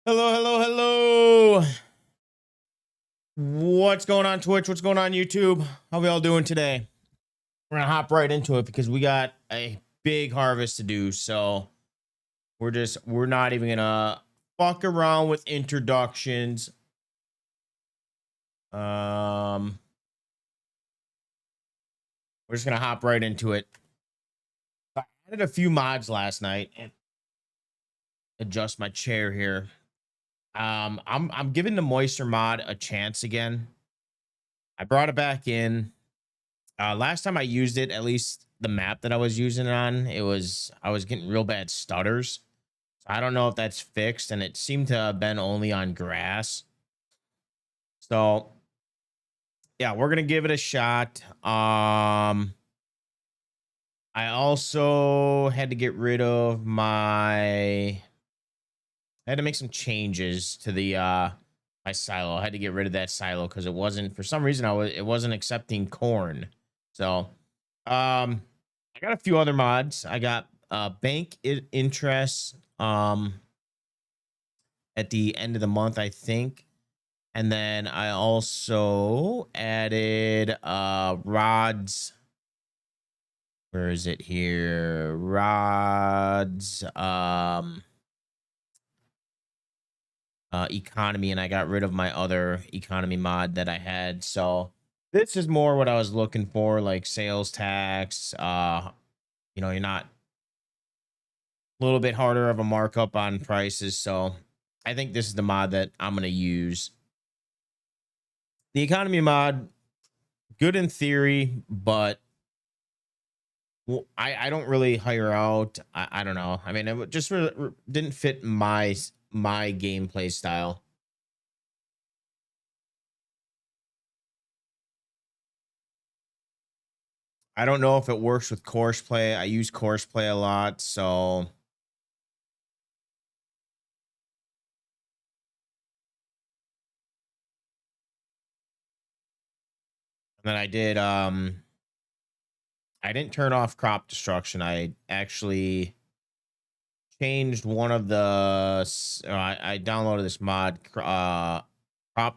Hello, hello, hello. What's going on Twitch? What's going on YouTube? How we all doing today? We're gonna hop right into it because we got a big harvest to do. So we're not even gonna fuck around with introductions. We're just gonna hop right into it. I added a few mods last night and adjust my chair here. I'm giving the moisture mod a chance again. I brought it back in. Last time I used it, at least the map that I was using it on, I was getting real bad stutters. So I don't know if that's fixed, and it seemed to have been only on grass. So yeah, we're gonna give it a shot. I also had to get rid of I had to make some changes to the my silo. I had to get rid of that silo because it wasn't, for some reason, it wasn't accepting corn. So I got a few other mods. I got bank interest at the end of the month, I think. And then I also added rods. Where is it here? Rods economy, and I got rid of my other economy mod that I had. So this is more what I was looking for, like sales tax. You're not a little bit harder of a markup on prices. So I think this is the mod that I'm going to use. The economy mod, good in theory, but I don't really hire out. I don't know. I mean, it just really didn't fit my gameplay style. I don't know if it works with course play. I use course play a lot, so and then I didn't turn off crop destruction. I actually changed one of the I downloaded this mod, crop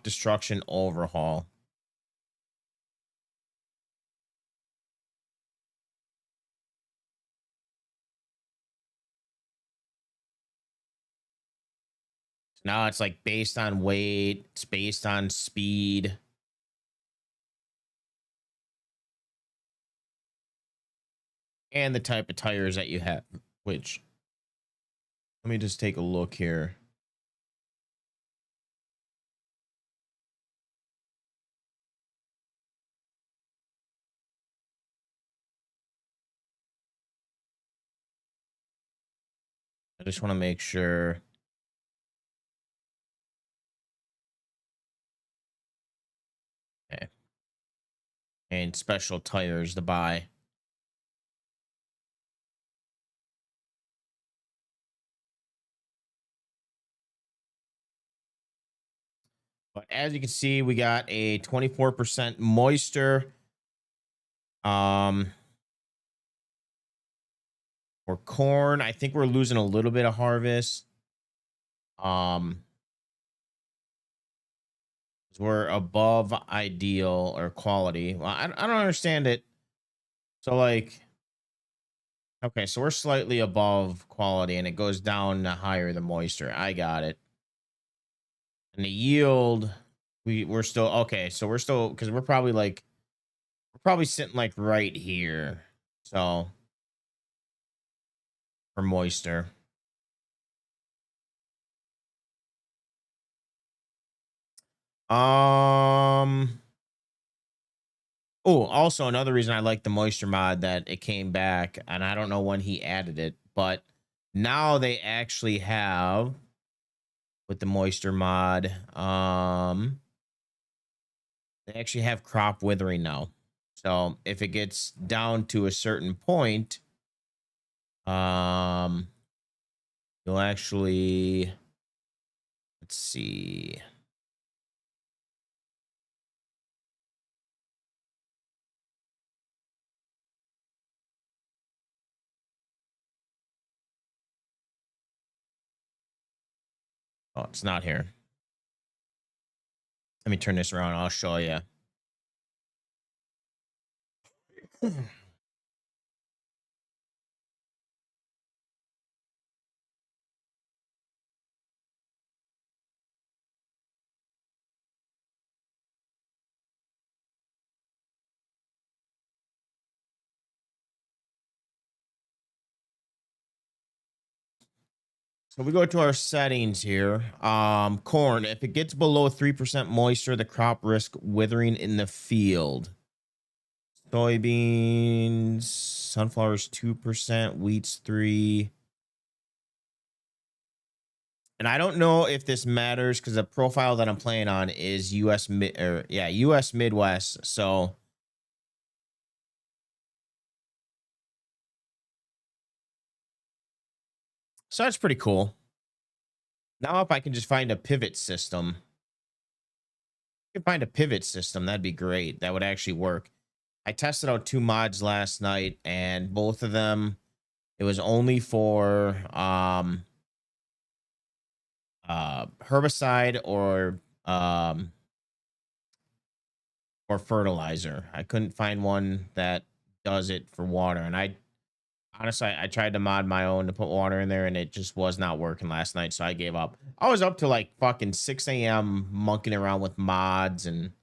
destruction overhaul. So now it's like based on weight, it's based on speed. And the type of tires that you have, which, let me just take a look here. I just want to make sure. Okay. And special tires to buy. But as you can see, we got a 24% moisture. For corn, I think we're losing a little bit of harvest. We're above ideal or quality. Well, I don't understand it. So like, okay, so we're slightly above quality and it goes down to higher the moisture. I got it. And the yield, we're still okay. So we're still, because we're probably sitting like right here. So for moisture. Oh, also another reason I like the moisture mod that it came back, and I don't know when he added it, but now they actually have with the moisture mod, they actually have crop withering now. So if it gets down to a certain point, you'll actually, let's see. Oh, it's not here. Let me turn this around. I'll show you. So we go to our settings here. Corn, if it gets below 3% moisture, the crop risk withering in the field. Soybeans, sunflowers 2%, wheat's 3. And I don't know if this matters because the profile that I'm playing on is US US Midwest. So that's pretty cool. Now if I can just find a pivot system. If I can find a pivot system, that'd be great. That would actually work. I tested out 2 mods last night, and both of them, it was only for herbicide or fertilizer. I couldn't find one that does it for water. And I honestly, I tried to mod my own to put water in there, and it just was not working last night. So I gave up. I was up to like fucking 6 a.m. monkeying around with mods and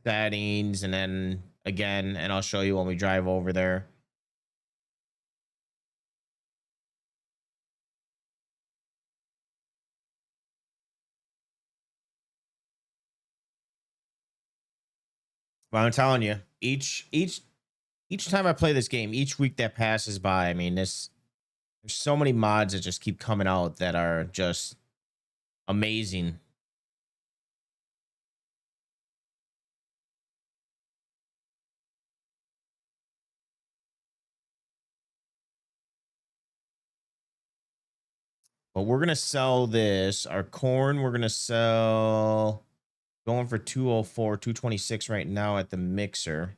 settings, and then again, and I'll show you when we drive over there. But I'm telling you, each time I play this game, each week that passes by, I mean, there's so many mods that just keep coming out that are just amazing. But we're gonna sell this. Our corn, we're gonna sell going for 204, 226 right now at the mixer.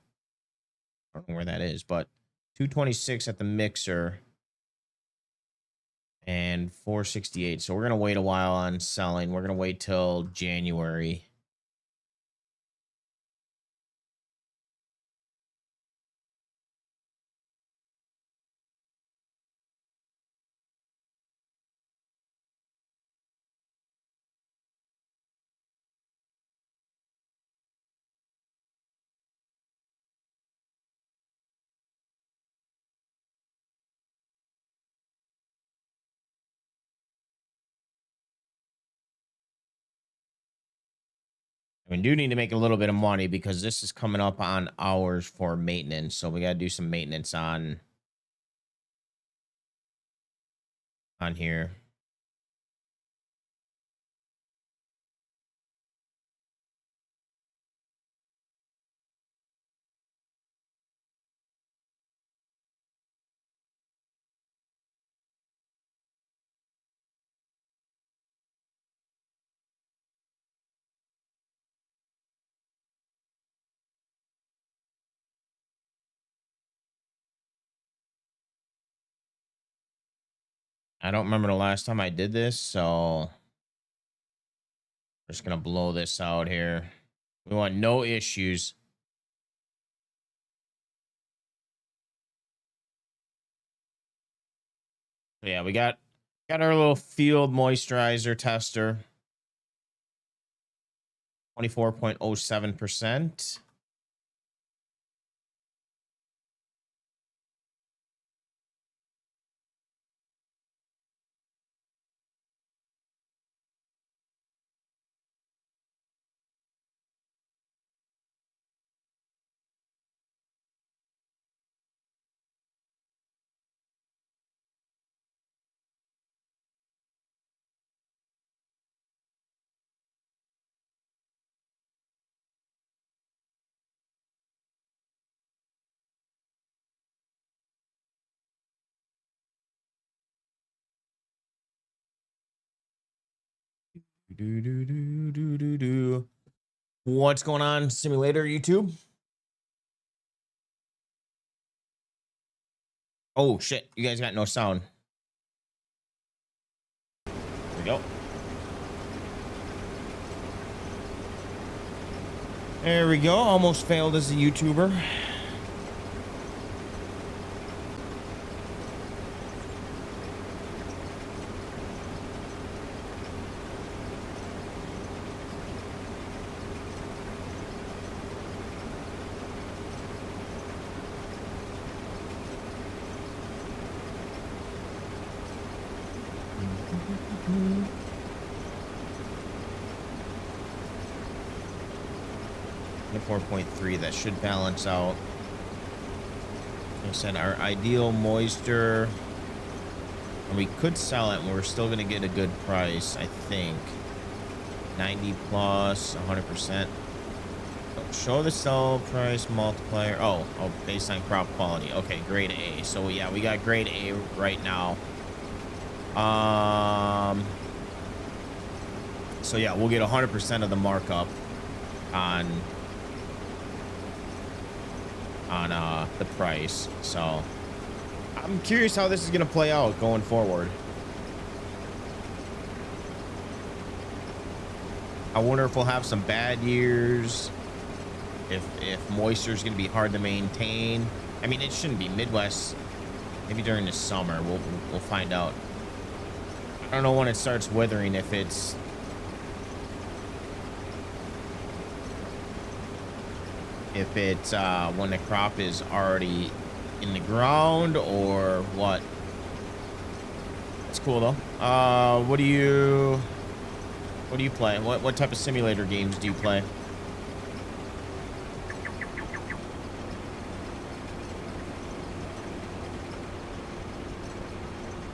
I don't know where that is, but 226 at the mixer and 468. So we're gonna wait a while on selling. We're gonna wait till January. We do need to make a little bit of money because this is coming up on hours for maintenance. So we got to do some maintenance on here. I don't remember the last time I did this, so we're just going to blow this out here. We want no issues. So yeah, we got our little field moisturizer tester. 24.07%. What's going on, simulator YouTube? Oh shit, you guys got no sound. There we go. There we go. Almost failed as a YouTuber. The 4.3, that should balance out. Like I said, our ideal moisture, and we could sell it and we're still going to get a good price, I think. 90 plus 100%. Show the sell price multiplier. Oh, based on crop quality. Okay, grade A. So yeah, we got grade A right now. So yeah, we'll get 100% of the markup on the price. So I'm curious how this is going to play out going forward. I wonder if we'll have some bad years, if moisture is going to be hard to maintain. I mean, it shouldn't be. Midwest, maybe during the summer we'll find out. I don't know when it starts withering, if it's when the crop is already in the ground or what. It's cool though. What do you play? What type of simulator games do you play?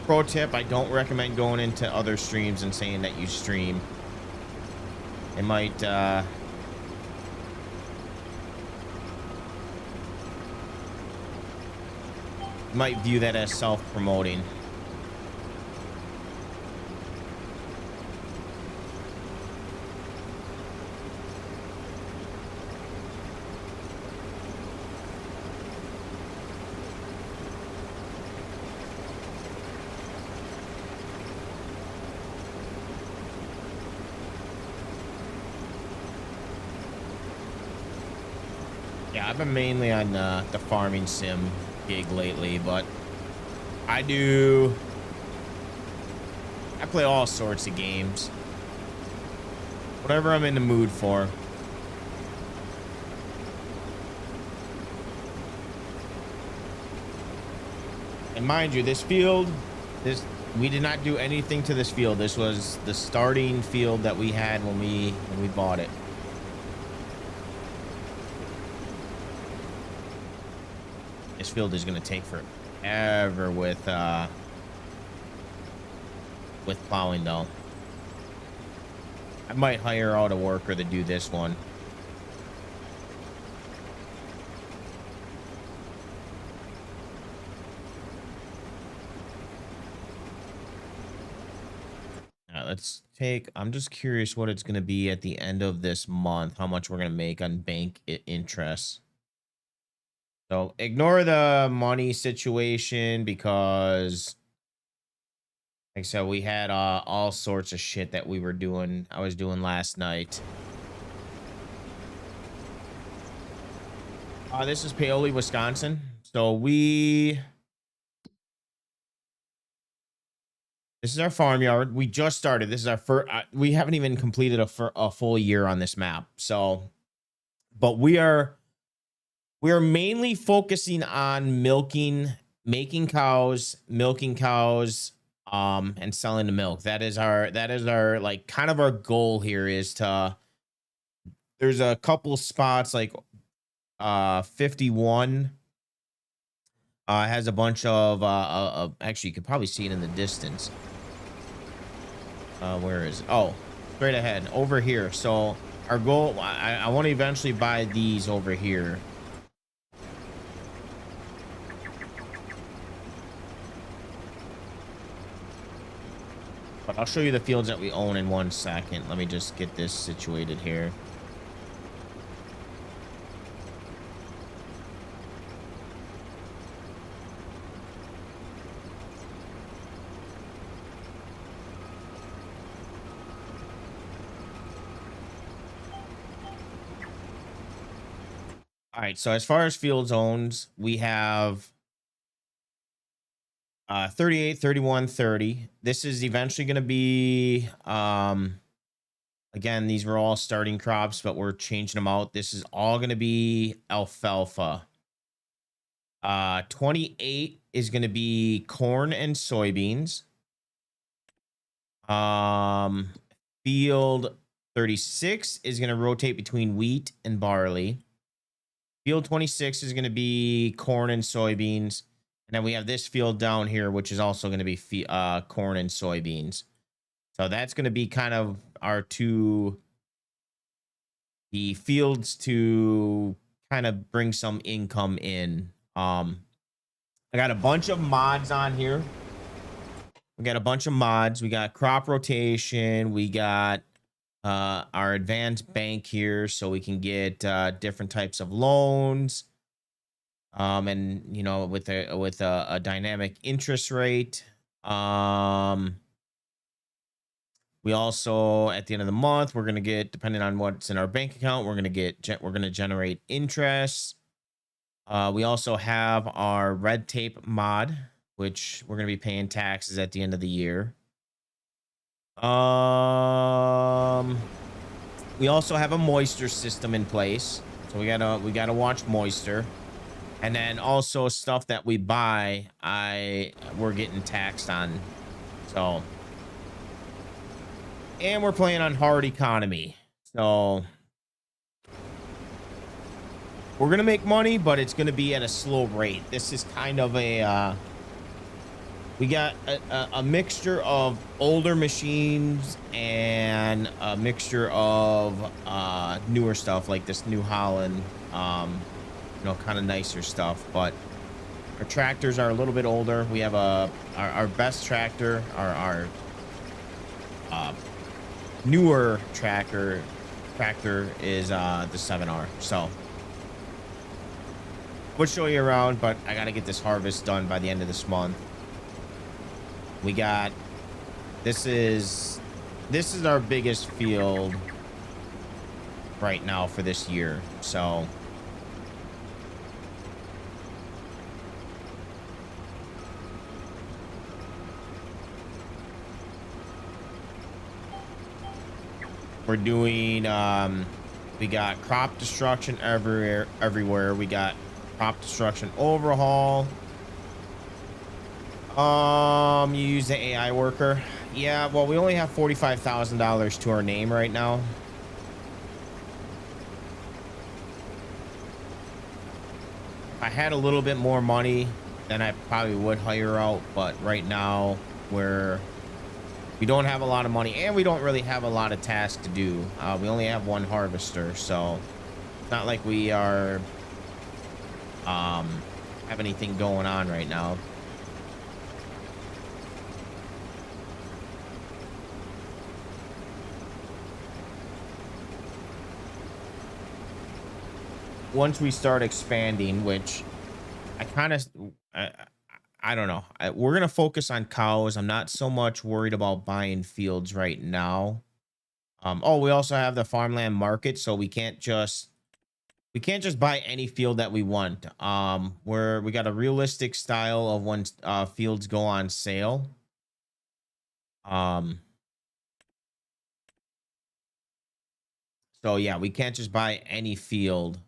Pro tip, I don't recommend going into other streams and saying that you stream. It might view that as self-promoting. Yeah, I've been mainly on the farming sim gig lately, but I play all sorts of games, whatever I'm in the mood for. And mind you, this field, we did not do anything to this field. This was the starting field that we had when we bought it. This field is going to take forever with plowing though. I might hire out a worker to do this one. Let's take, I'm just curious what it's going to be at the end of this month, how much we're going to make on bank interest. So ignore the money situation because, like I said, we had all sorts of shit that I was doing last night. This is Paoli, Wisconsin. So this is our farmyard. We just started. This is our first. We haven't even completed a full year on this map. So, but we are mainly focusing on making cows, milking cows, and selling the milk. That is our like kind of our goal here is to. There's a couple spots like 51. Has a bunch of actually you could probably see it in the distance. Where is it? Oh, straight ahead over here. So our goal, I want to eventually buy these over here. But I'll show you the fields that we own in 1 second. Let me just get this situated here. All right, so as far as field zones, we have 38, 31, 30. This is eventually going to be again, these were all starting crops, but we're changing them out. This is all going to be alfalfa. 28 is going to be corn and soybeans. Field 36 is going to rotate between wheat and barley. Field 26 is going to be corn and soybeans. And then we have this field down here, which is also going to be corn and soybeans. So that's going to be kind of our the fields to kind of bring some income in. I got a bunch of mods on here. We got a bunch of mods. We got crop rotation. We got our advanced bank here, so we can get different types of loans. And you know, with a dynamic interest rate. We also, at the end of the month, we're gonna get, depending on what's in our bank account, we're gonna generate interest. We also have our red tape mod, which we're gonna be paying taxes at the end of the year. We also have a moisture system in place, so we gotta watch moisture, and then also stuff that we buy, we're getting taxed on, so. And we're playing on hard economy. So we're going to make money, but it's going to be at a slow rate. This is kind of a, we got a mixture of older machines and a mixture of newer stuff like this New Holland, you know, kind of nicer stuff. But our tractors are a little bit older. We have our best tractor, our newer tractor is the 7R. So we'll show you around, but I gotta get this harvest done by the end of this month. We got this is our biggest field right now for this year. So we're doing we got crop destruction everywhere. We got crop destruction overhaul. You use the AI worker. Yeah, well, we only have $45,000 to our name right now. If I had a little bit more money, then I probably would hire out, but right now we don't have a lot of money, and we don't really have a lot of tasks to do. We only have one harvester, so it's not like we are have anything going on right now. Once we start expanding, which I don't know. We're going to focus on cows. I'm not so much worried about buying fields right now. Oh, we also have the farmland market, so we can't just buy any field that we want. We got a realistic style of when fields go on sale. So yeah, we can't just buy any field.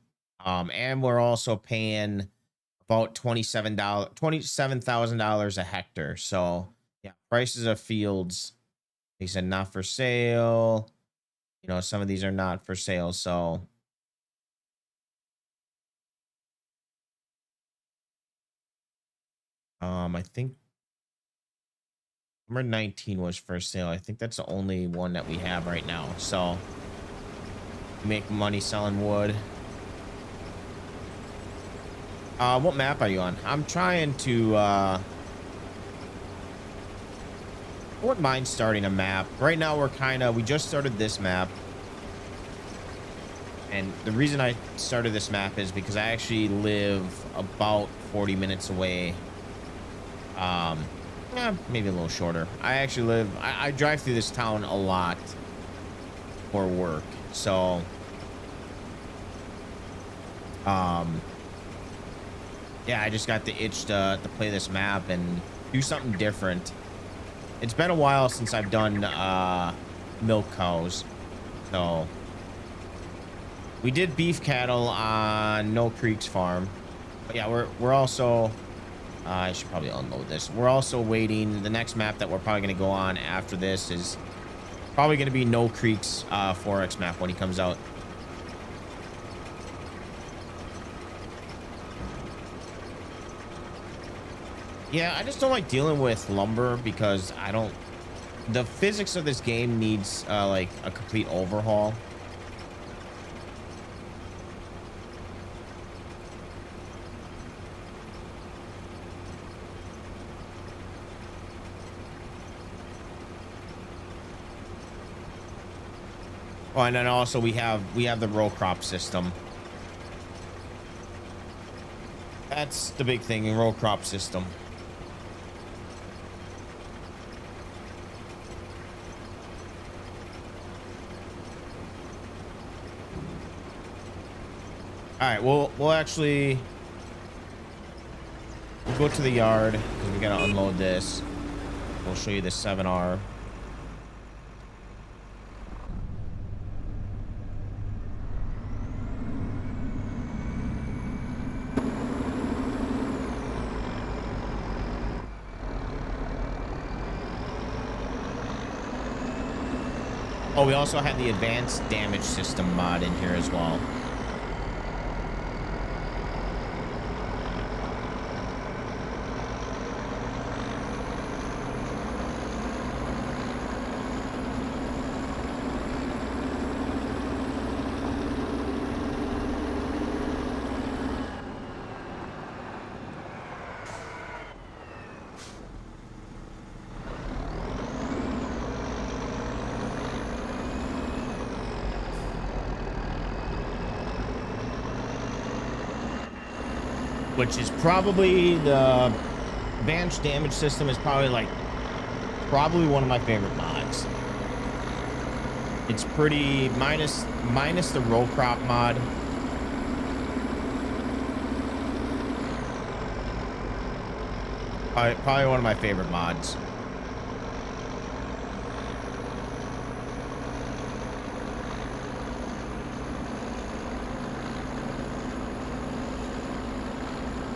And we're also paying about $27,000 a hectare. So yeah, prices of fields, they said not for sale. You know, some of these are not for sale. So I think number 19 was for sale. I think that's the only one that we have right now. So make money selling wood. What map are you on? I'm trying to I wouldn't mind starting a map. Right now we just started this map. And the reason I started this map is because I actually live about 40 minutes away. Maybe a little shorter. I drive through this town a lot for work. So Yeah, I just got the itch to play this map and do something different. It's been a while since I've done milk cows. So we did beef cattle on No Creek's farm. But yeah, we're also I should probably unload this. We're also waiting. The next map that we're probably going to go on after this is probably going to be No Creek's Forex map when he comes out. Yeah, I just don't like dealing with lumber because the physics of this game needs like a complete overhaul. Oh, and then also we have the row crop system. That's the big thing in row crop system. All right, we'll actually go to the yard because we gotta unload this. We'll show you the 7R. Oh, we also had the advanced damage system mod in here as well. Which is probably the advanced damage system is probably one of my favorite mods. It's pretty minus the row crop mod. Probably one of my favorite mods.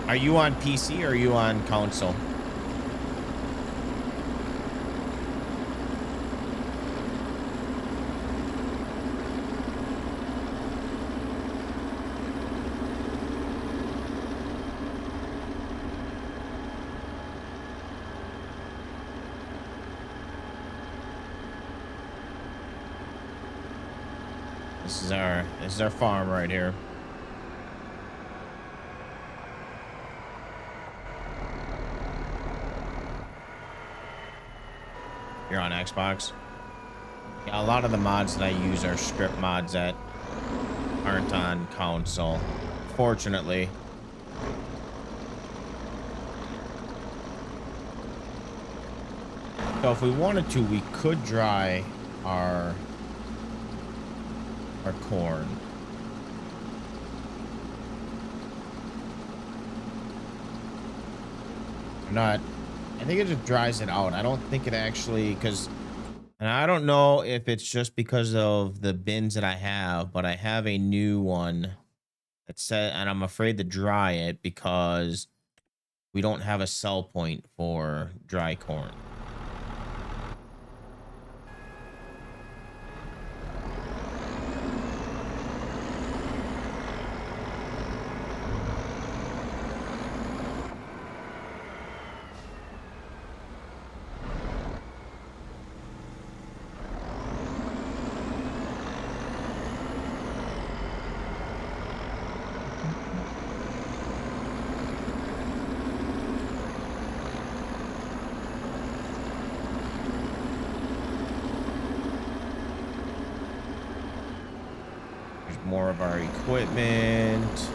Are you on PC or are you on console? This is our farm right here. You're on Xbox. Yeah, a lot of the mods that I use are script mods that aren't on console, fortunately. So if we wanted to, we could dry our corn. Not, I think it just dries it out. I don't think it actually, and I don't know if it's just because of the bins that I have, but I have a new one that said, and I'm afraid to dry it because we don't have a sell point for dry corn. More of our equipment.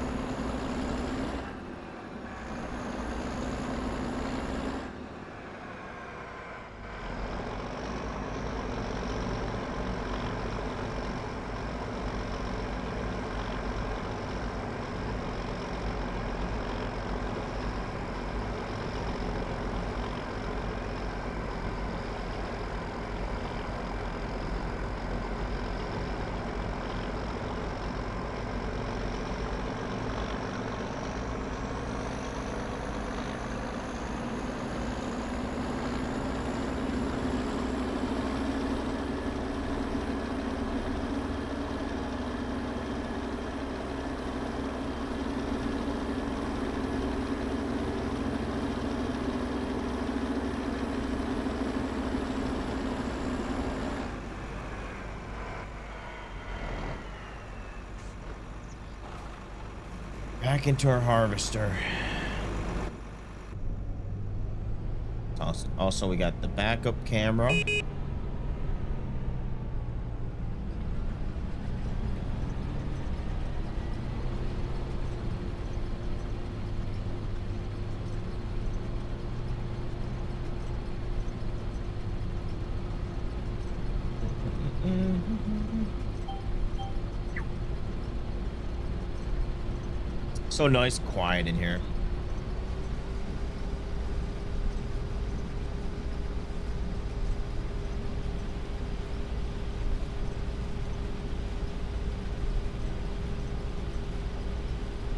Back into our harvester. Also, we got the backup camera. So nice, quiet in here.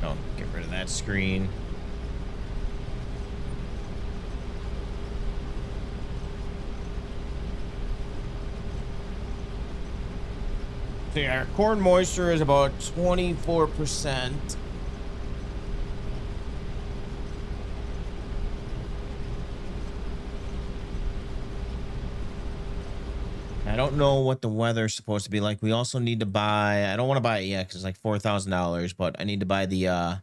Oh, get rid of that screen. So yeah, our corn moisture is about 24%. I don't know what the weather's supposed to be like. We also need to buy, I don't want to buy it yet because it's like $4,000, but I need to buy the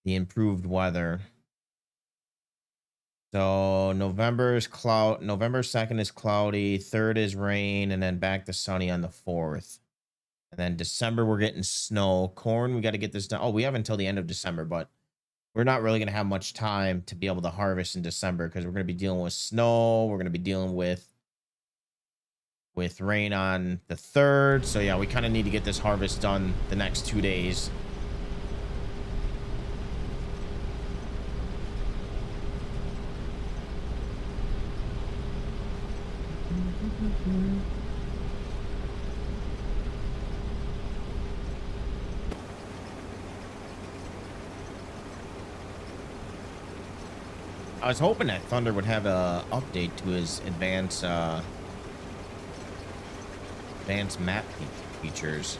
improved weather. So November 2nd is cloudy, 3rd is rain, and then back to sunny on the 4th. And then December we're getting snow. Corn, we got to get this done. Oh, we have until the end of December, but we're not really going to have much time to be able to harvest in December because we're going to be dealing with snow. We're going to be dealing with rain on the 3rd. So yeah, we kind of need to get this harvest done the next 2 days. I was hoping that Thunder would have a update to his advanced map features.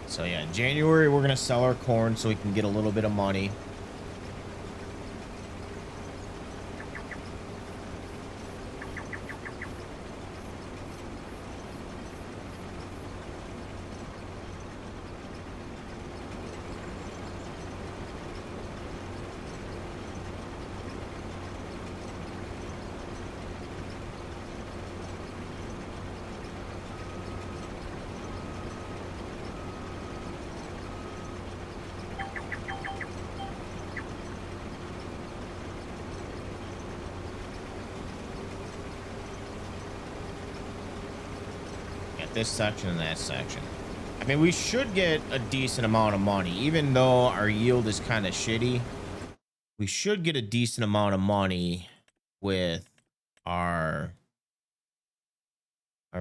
So yeah, in January, we're going to sell our corn so we can get a little bit of money. This section and that section. I mean, we should get a decent amount of money, even though our yield is kind of shitty. We should get a decent amount of money with our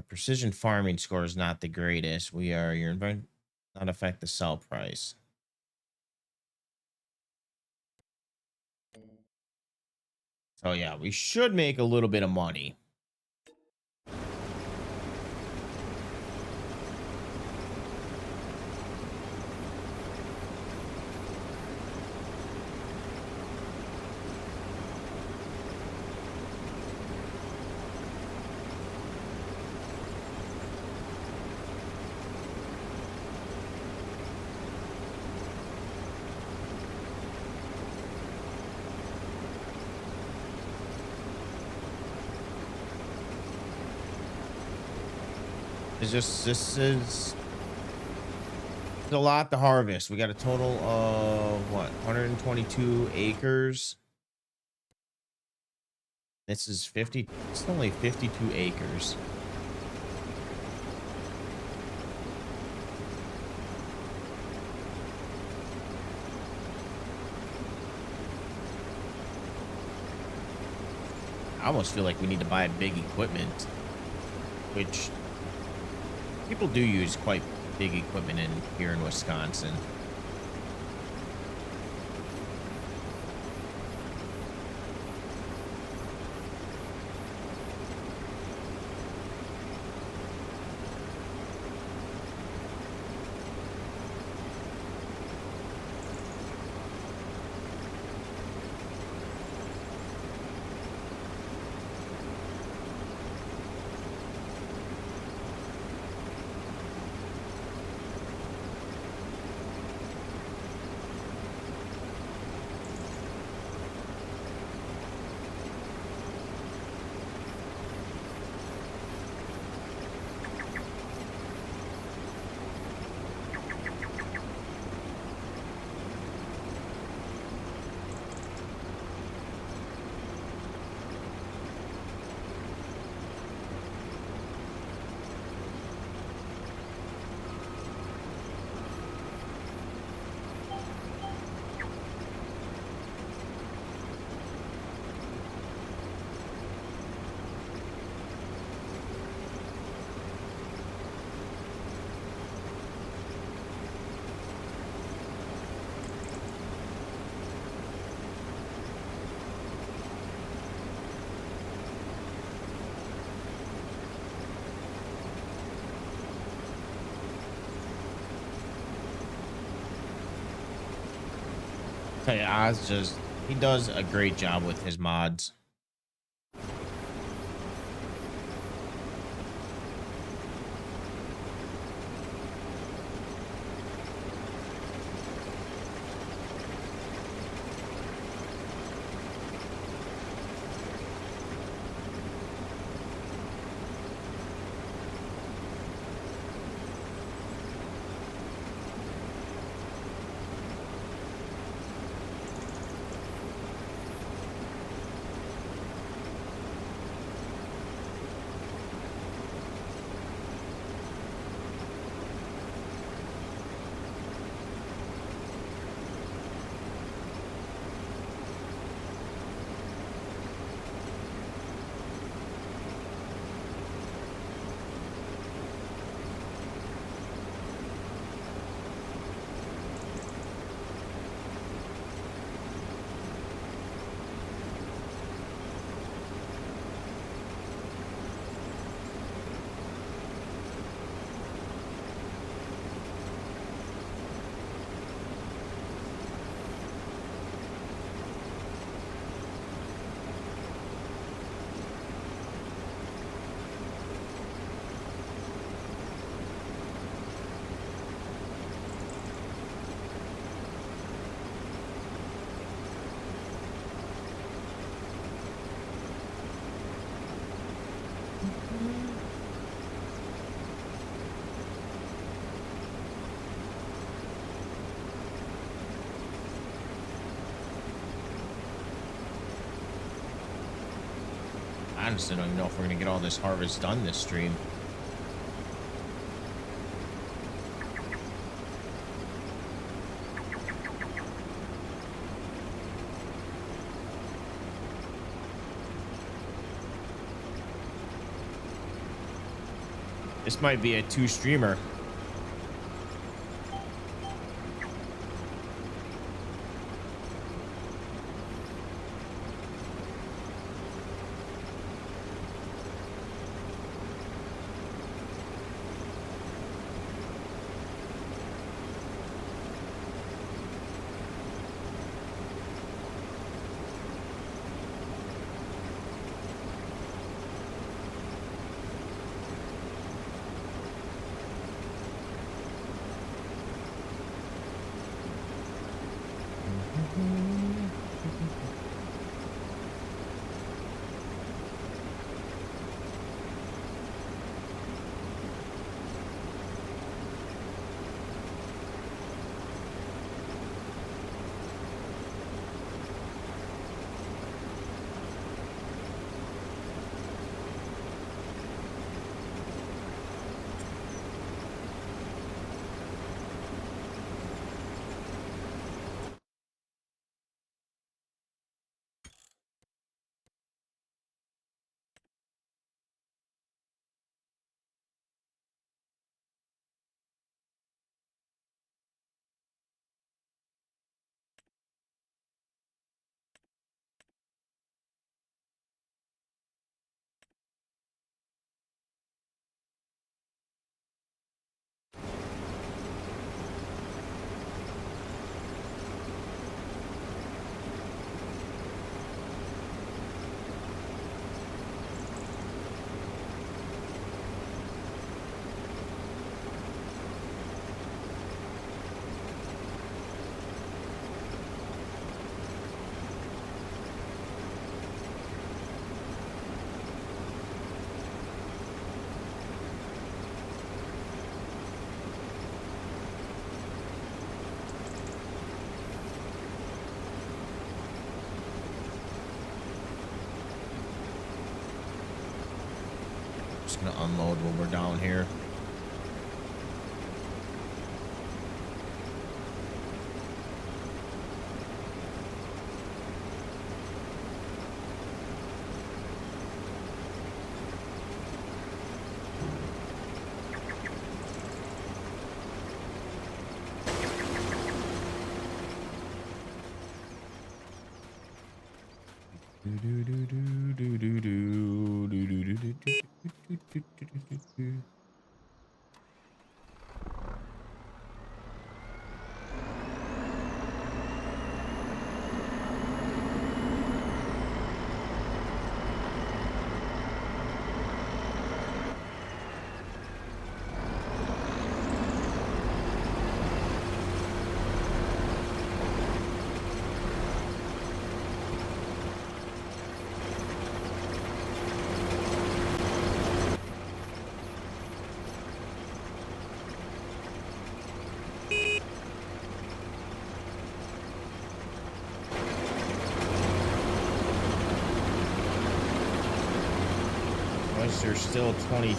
precision farming score is not the greatest. Your environment not affect the sell price. So yeah, we should make a little bit of money. This is a lot to harvest. We got a total of what, 122 acres. This is 50. It's only 52 acres. I almost feel like we need to buy big equipment, which people do use quite big equipment in here in Wisconsin. Hey, Oz he does a great job with his mods. I honestly don't even know if we're gonna get all this harvest done this stream. This might be a 2-streamer. just gonna unload when we're down here. They're still 24%.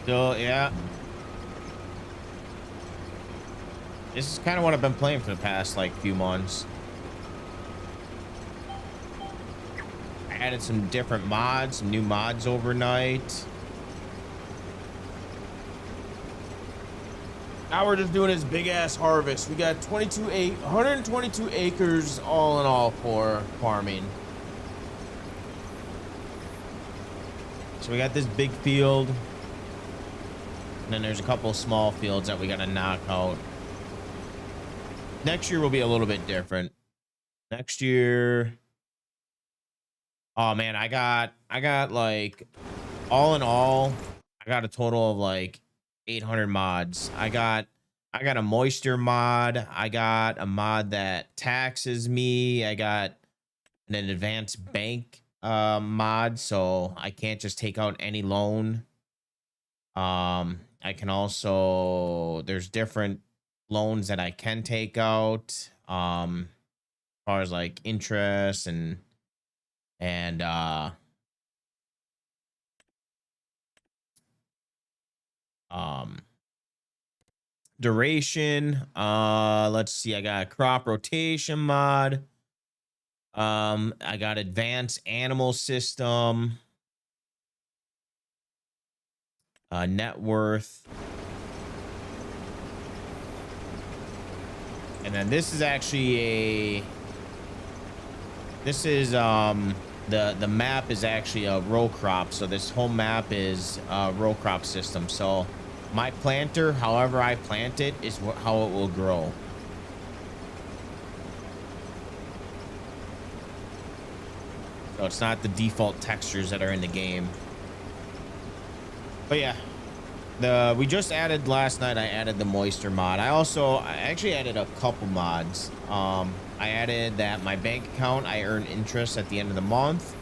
Still, yeah. This is kind of what I've been playing for the past like few months. Added some different mods, some new mods overnight. Now we're just doing this big ass harvest. We got 122 acres all in all for farming. So we got this big field, and then there's a couple small fields that we got to knock out. Next year will be a little bit different. Next year, oh man, I got like, all in all, I got a total of like 800 mods. I got a moisture mod. I got a mod that taxes me. I got an advanced bank mod, so I can't just take out any loan. I can also, there's different loans that I can take out, as far as like interest and duration. Let's see, I got a crop rotation mod. I got advanced animal system, net worth, and then this is actually the map is actually a row crop. So this whole map is a row crop system. So my planter, however I plant it, is how it will grow. So it's not the default textures that are in the game. But yeah, we just added last night. I added the moisture mod. I actually added a couple mods. I added that my bank account, I earn interest at the end of the month.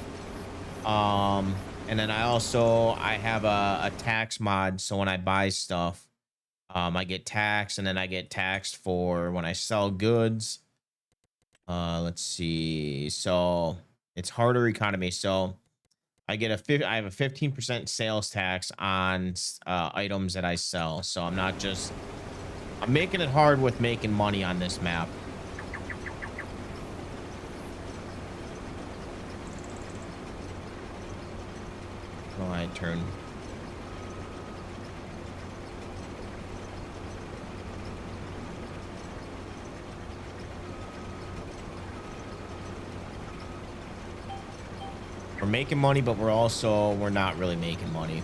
And then I have a tax mod. So when I buy stuff, I get taxed, and then I get taxed for when I sell goods. Let's see. So it's harder economy. So I have a 15% sales tax on items that I sell. So I'm making it hard with making money on this map. Oh, I turn. We're making money, but we're not really making money.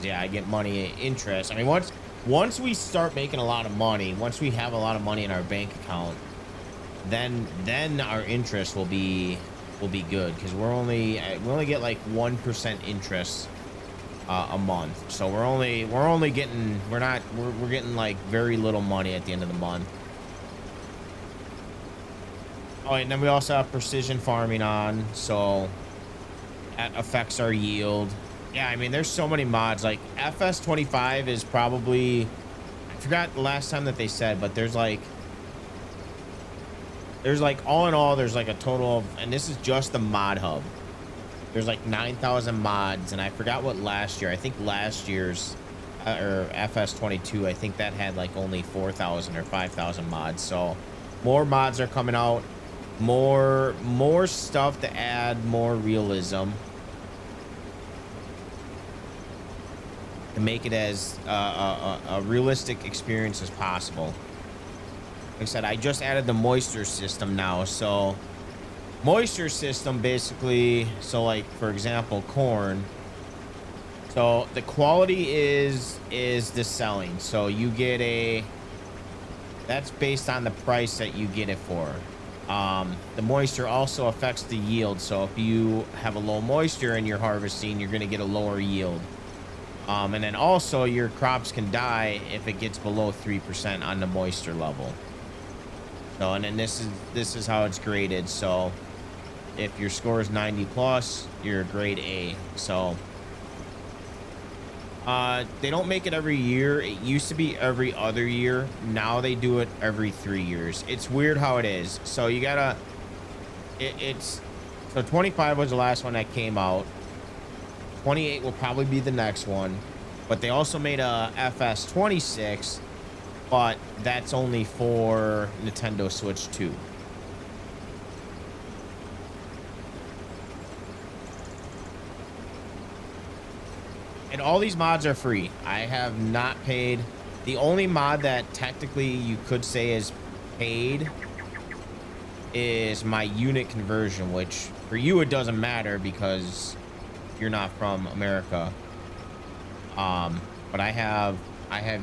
Yeah, I get money interest. I mean, once we start making a lot of money, once we have a lot of money in our bank account, then our interest will be good, because we only get like 1% interest a month. So we're getting like very little money at the end of the month. Oh, and then we also have precision farming on. So That affects our yield. Yeah, I mean, there's so many mods. Like FS25 is probably, I forgot the last time that they said, but there's like all in all, there's like a total of, and this is just the mod hub. There's like 9,000 mods, and I forgot what last year. I think last year's or FS22, I think that had like only 4,000 or 5,000 mods. So more mods are coming out, more stuff to add more realism, to make it as a realistic experience as possible. Like I said, I just added the moisture system now. So moisture system basically, so like for example, corn. So the quality is the selling. So you get that's based on the price that you get it for. The moisture also affects the yield. So if you have a low moisture and you're harvesting, you're going to get a lower yield. And then also your crops can die if it gets below 3% on the moisture level. So, and then this is how it's graded. So if your score is 90 plus, you're a grade A. So they don't make it every year. It used to be every other year. Now they do it every 3 years. It's weird how it is. So you gotta, so 25 was the last one that came out. 28 will probably be the next one, but they also made a FS26, but that's only for Nintendo Switch 2. And all these mods are free. I have not paid. The only mod that technically you could say is paid is my unit conversion, which for you it doesn't matter because you're not from America. But I have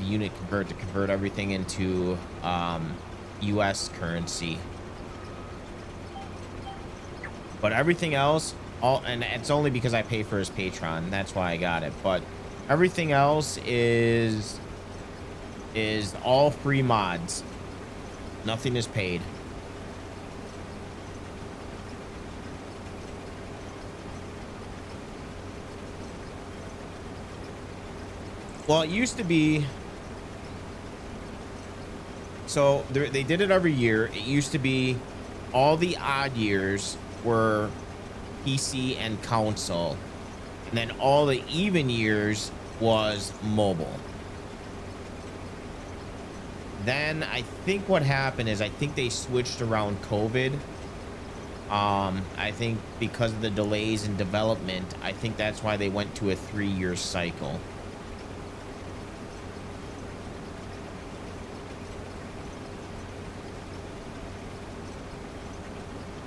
unit convert to convert everything into US currency. But everything else, and it's only because I pay for his Patreon. That's why I got it. But everything else is all free mods. Nothing is paid. Well, it used to be. So they did it every year. It used to be all the odd years were PC and console, and then all the even years was mobile. Then I think what happened is I think they switched around COVID. I think because of the delays in development, I think that's why they went to a 3-year cycle.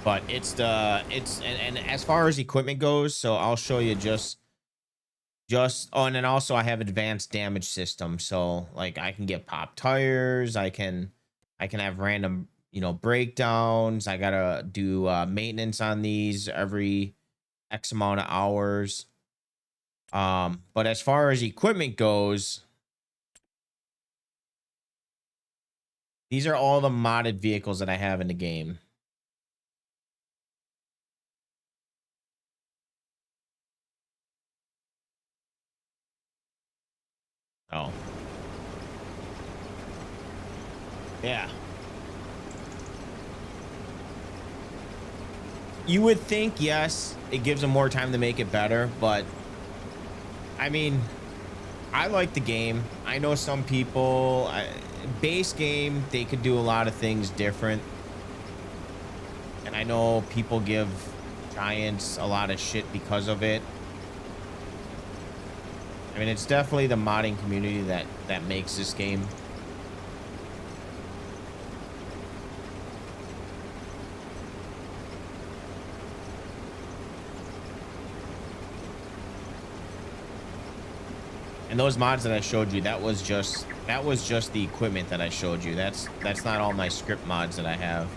But and as far as equipment goes, so I'll show you just oh, and then also I have advanced damage system. So like I can get pop tires, I can have random, breakdowns. I gotta do maintenance on these every X amount of hours. But as far as equipment goes, these are all the modded vehicles that I have in the game. Oh. Yeah. You would think, yes, it gives them more time to make it better, but I mean, I like the game. I know some people, base game, they could do a lot of things different. And I know people give Giants a lot of shit because of it. I mean, it's definitely the modding community that makes this game. And those mods that I showed you, that was just the equipment that I showed you. That's not all my script mods that I have.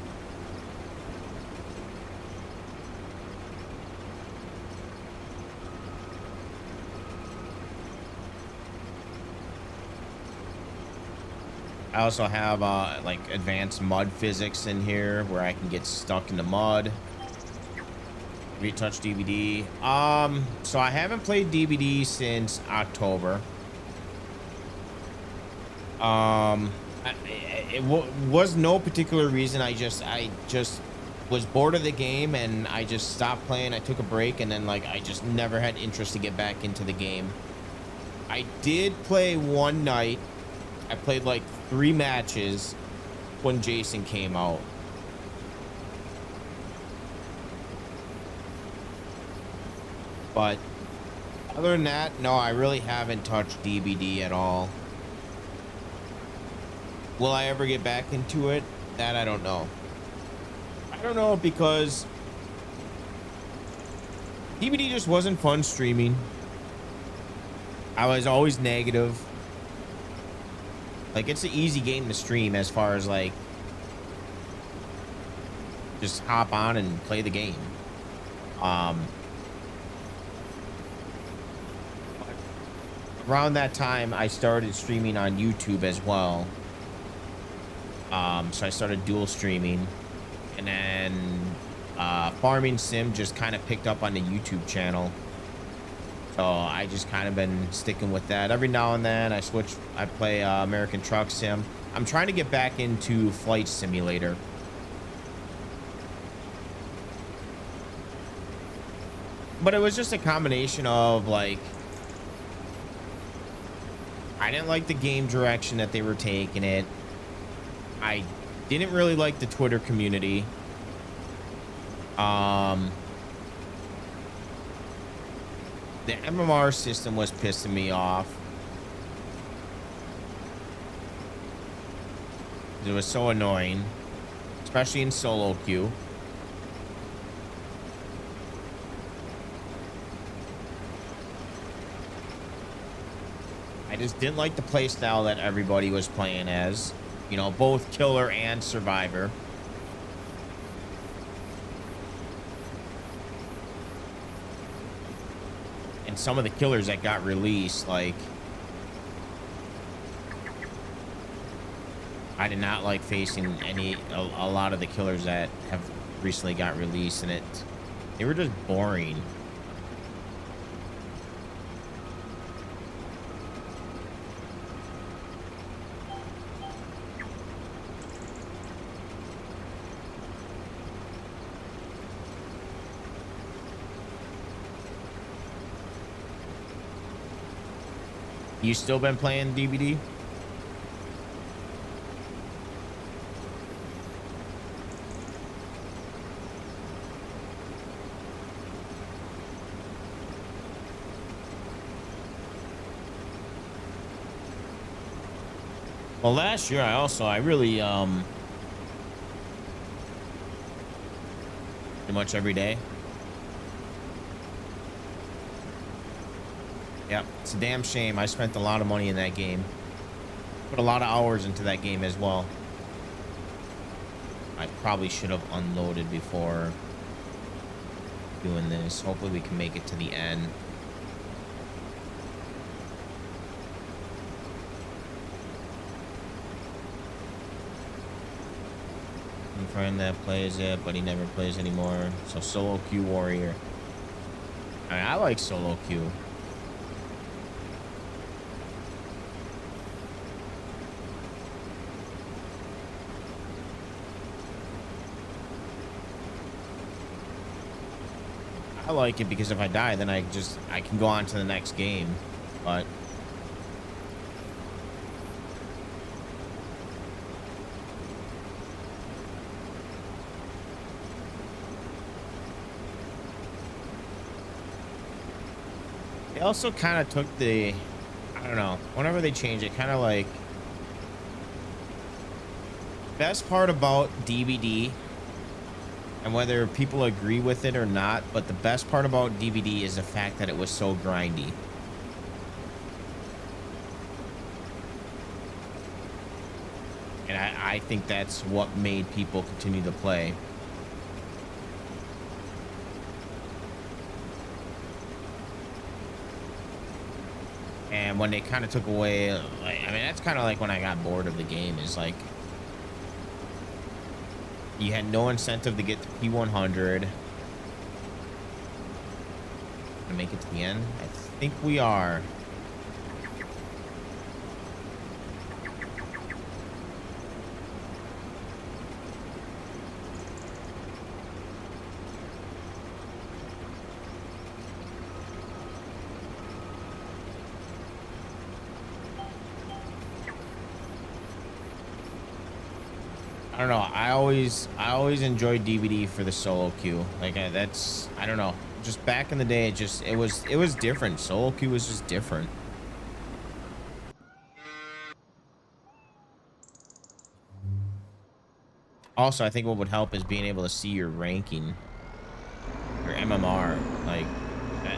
I also have like advanced mud physics in here where I can get stuck in the mud. Retouch DBD. So I haven't played DBD since October. Was no particular reason. I just was bored of the game and I just stopped playing. I took a break and then like I just never had interest to get back into the game. I did play one night. I played like 3 matches when Jason came out. But other than that, no, I really haven't touched DBD at all. Will I ever get back into it? That I don't know. I don't know, because DBD just wasn't fun streaming. I was always negative. Like, it's an easy game to stream as far as like just hop on and play the game. Around that time I started streaming on YouTube as well. So I started dual streaming, and then Farming Sim just kind of picked up on the YouTube channel. So I just kind of been sticking with that. Every now and then I play American Truck Sim. I'm trying to get back into Flight Simulator. But it was just a combination of like, I didn't like the game direction that they were taking it. I didn't really like the Twitter community. The MMR system was pissing me off. It was so annoying, especially in solo queue. I just didn't like the playstyle that everybody was playing as. You know, both killer and survivor. And some of the killers that got released, like, I did not like facing a lot of the killers that have recently got released, and they were just boring. You still been playing DBD? Well, last year I really pretty much every day. Yeah, it's a damn shame. I spent a lot of money in that game. Put a lot of hours into that game as well. I probably should have unloaded before doing this. Hopefully we can make it to the end. A friend that plays it, but he never plays anymore. So solo queue warrior. I like solo queue. I like it because if I die, then I can go on to the next game. But they also kind of took the, I don't know, whenever they change it, kind of like, best part about DBD, and whether people agree with it or not, but the best part about DBD is the fact that it was so grindy. And I think that's what made people continue to play. And when they kind of took away, like, I mean, that's kind of like when I got bored of the game, is like, you had no incentive to get to P100. Gonna make it to the end. I think we are. I don't know. I always enjoyed DVD for the solo queue. Like that's, I don't know. Just back in the day, it was different. Solo queue was just different. Also, I think what would help is being able to see your ranking, your MMR. Like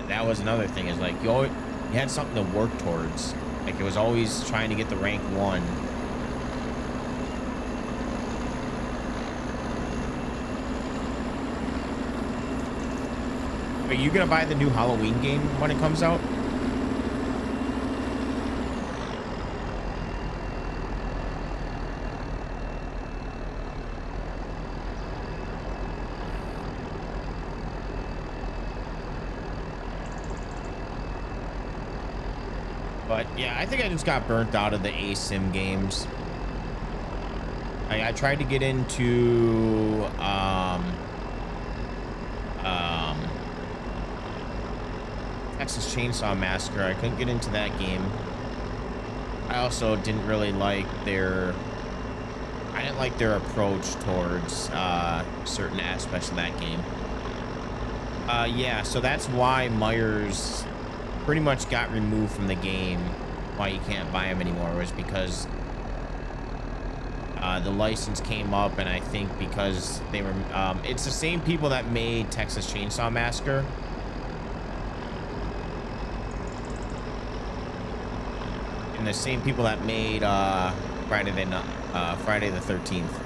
that was another thing. Is like you had something to work towards. Like it was always trying to get the rank 1. Are you gonna buy the new Halloween game when it comes out? But yeah, I think I just got burnt out of the ASIM games. I tried to get into Texas Chainsaw Massacre. I couldn't get into that game. I also didn't really like their approach towards certain aspects of that game. Yeah, so that's why Myers pretty much got removed from the game. Why you can't buy them anymore was because the license came up, and I think because they were it's the same people that made Texas Chainsaw Massacre. And the same people that made Friday the 13th.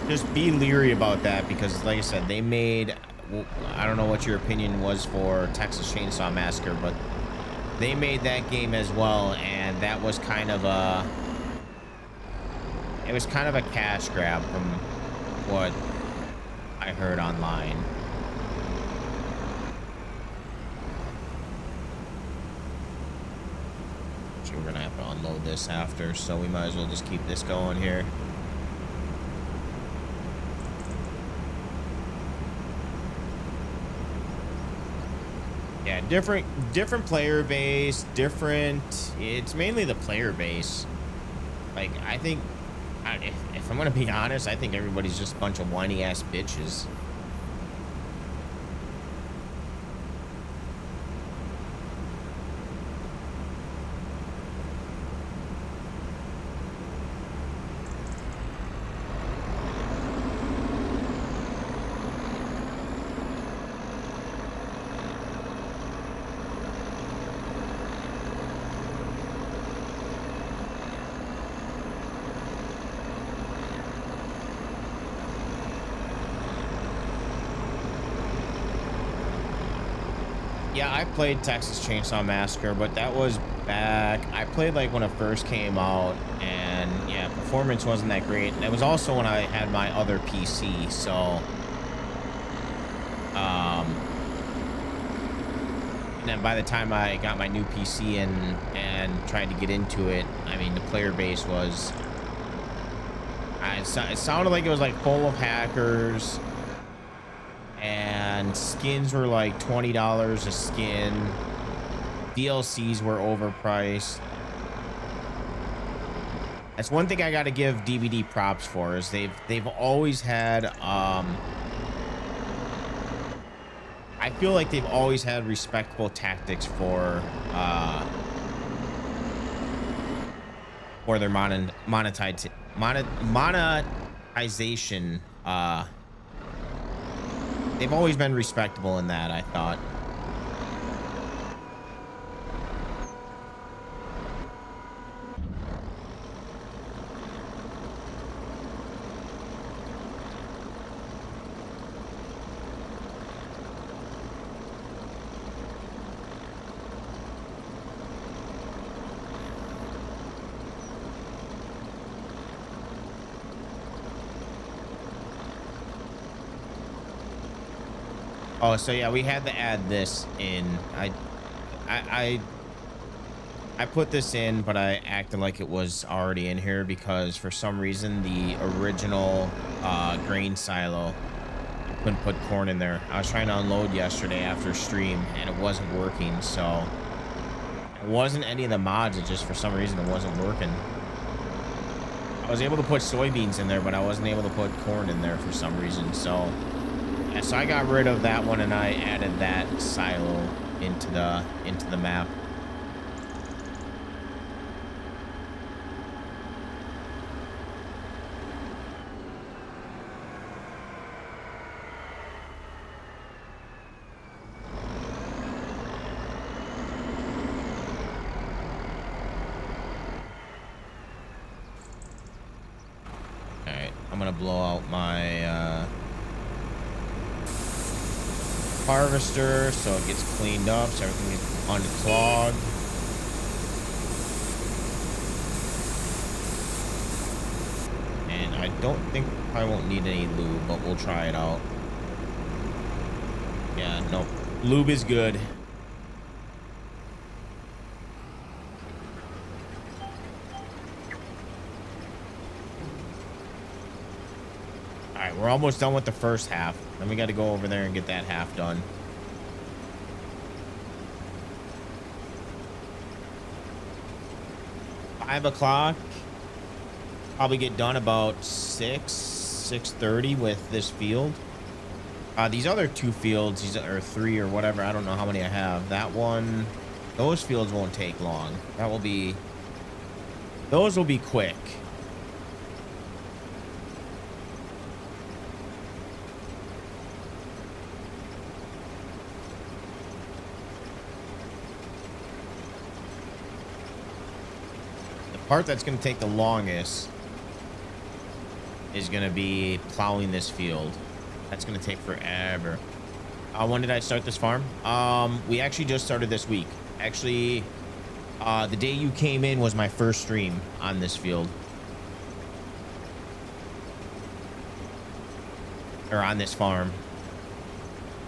Just be leery about that, because like I said, they made, well, I don't know what your opinion was for Texas Chainsaw Massacre, but they made that game as well, and that was kind of a cash grab from what I heard online. So we're gonna have to unload this after, so we might as well just keep this going here. Yeah, different player base, it's mainly the player base. Like, I think, if I'm gonna be honest, I think everybody's just a bunch of whiny ass bitches. Yeah, I played Texas Chainsaw Massacre, but that was back. I played like when it first came out, and yeah, performance wasn't that great. And it was also when I had my other PC, so and then by the time I got my new PC and tried to get into it, I mean, the player base was, it sounded like it was like full of hackers. And skins were like $20 a skin. DLCs were overpriced. That's one thing I got to give DVD props for, is they've always had I feel like they've always had respectable tactics for their monetization. They've always been respectable in that, I thought. Oh, so yeah, we had to add this in. I I put this in, but I acted like it was already in here because for some reason the original grain silo, I couldn't put corn in there. I was trying to unload yesterday after stream and it wasn't working. So it wasn't any of the mods. It just for some reason it wasn't working. I was able to put soybeans in there, but I wasn't able to put corn in there for some reason. So yeah, so I got rid of that one and I added that silo into the map. All right, I'm gonna blow out my harvester so it gets cleaned up, so everything gets unclogged. And I don't think I won't need any lube, but we'll try it out. Yeah, no, lube is good. All right, we're almost done with the first half. Then we got to go over there and get that half done. Five o'clock. Probably get done about 6:30 with this field. These other two fields, these or three or whatever, I don't know how many I have. That one, those fields won't take long. Those will be quick. The part that's going to take the longest is going to be plowing this field. That's going to take forever. When did I start this farm? We actually just started this week. Actually, the day you came in was my first stream on this field. Or on this farm.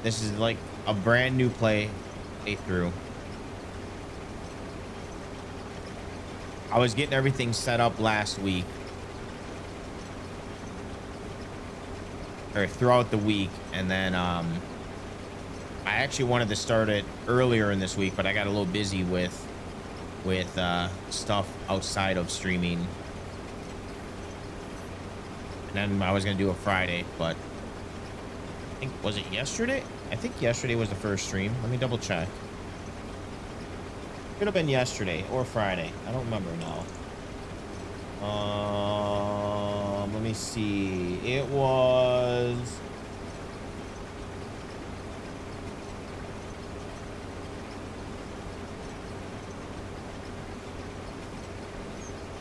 This is like a brand new playthrough. I was getting everything set up last week. Or throughout the week, and then I actually wanted to start it earlier in this week, but I got a little busy with stuff outside of streaming, and then I was gonna do a Friday, but I think, was it yesterday? I think yesterday was the first stream. Let me double check. Could have been yesterday or Friday. I don't remember now. Let me see. It was...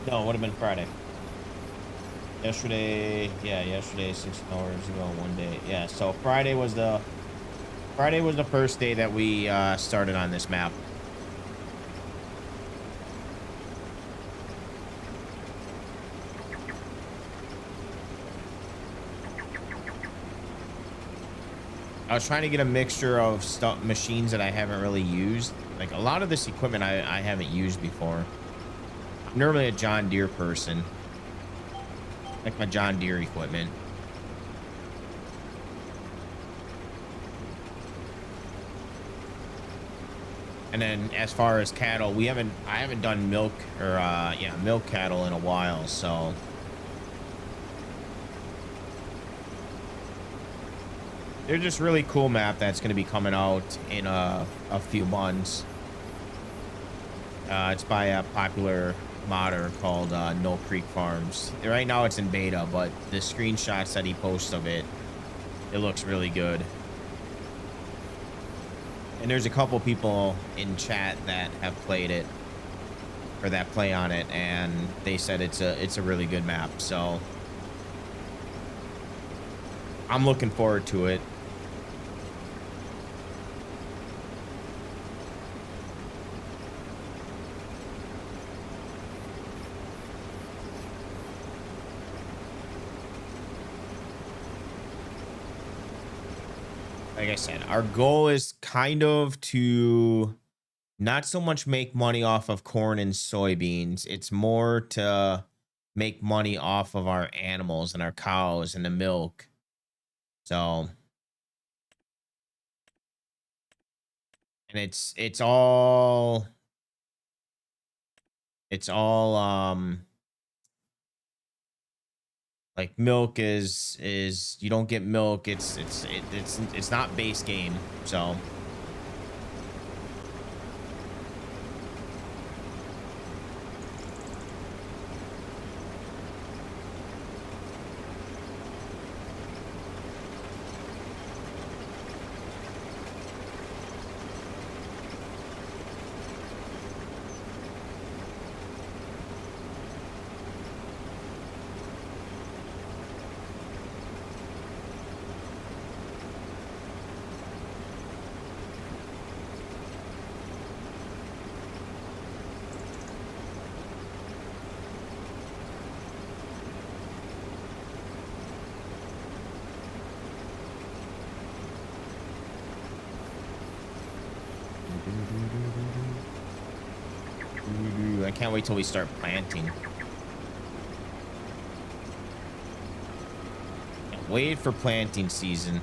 No, it would have been Friday. Yesterday, yeah, yesterday, 6 hours ago, one day. Yeah, so Friday was the first day that we started on this map. I was trying to get a mixture of machines that I haven't really used. Like a lot of this equipment I haven't used before. I'm normally a John Deere person. Like my John Deere equipment. And then as far as cattle, I haven't done milk or milk cattle in a while, so they're just really cool map that's going to be coming out in a few months. It's by a popular modder called No Creek Farms. Right now it's in beta, but the screenshots that he posts of it looks really good. And there's a couple people in chat that have played it, or that play on it, and they said it's a really good map. So I'm looking forward to it. like I said, our goal is kind of to not so much make money off of corn and soybeans. It's more to make money off of our animals and our cows and the milk. So, and it's all like milk is you don't get milk. It's not base game. So I can't wait till we start planting. Can't wait for planting season.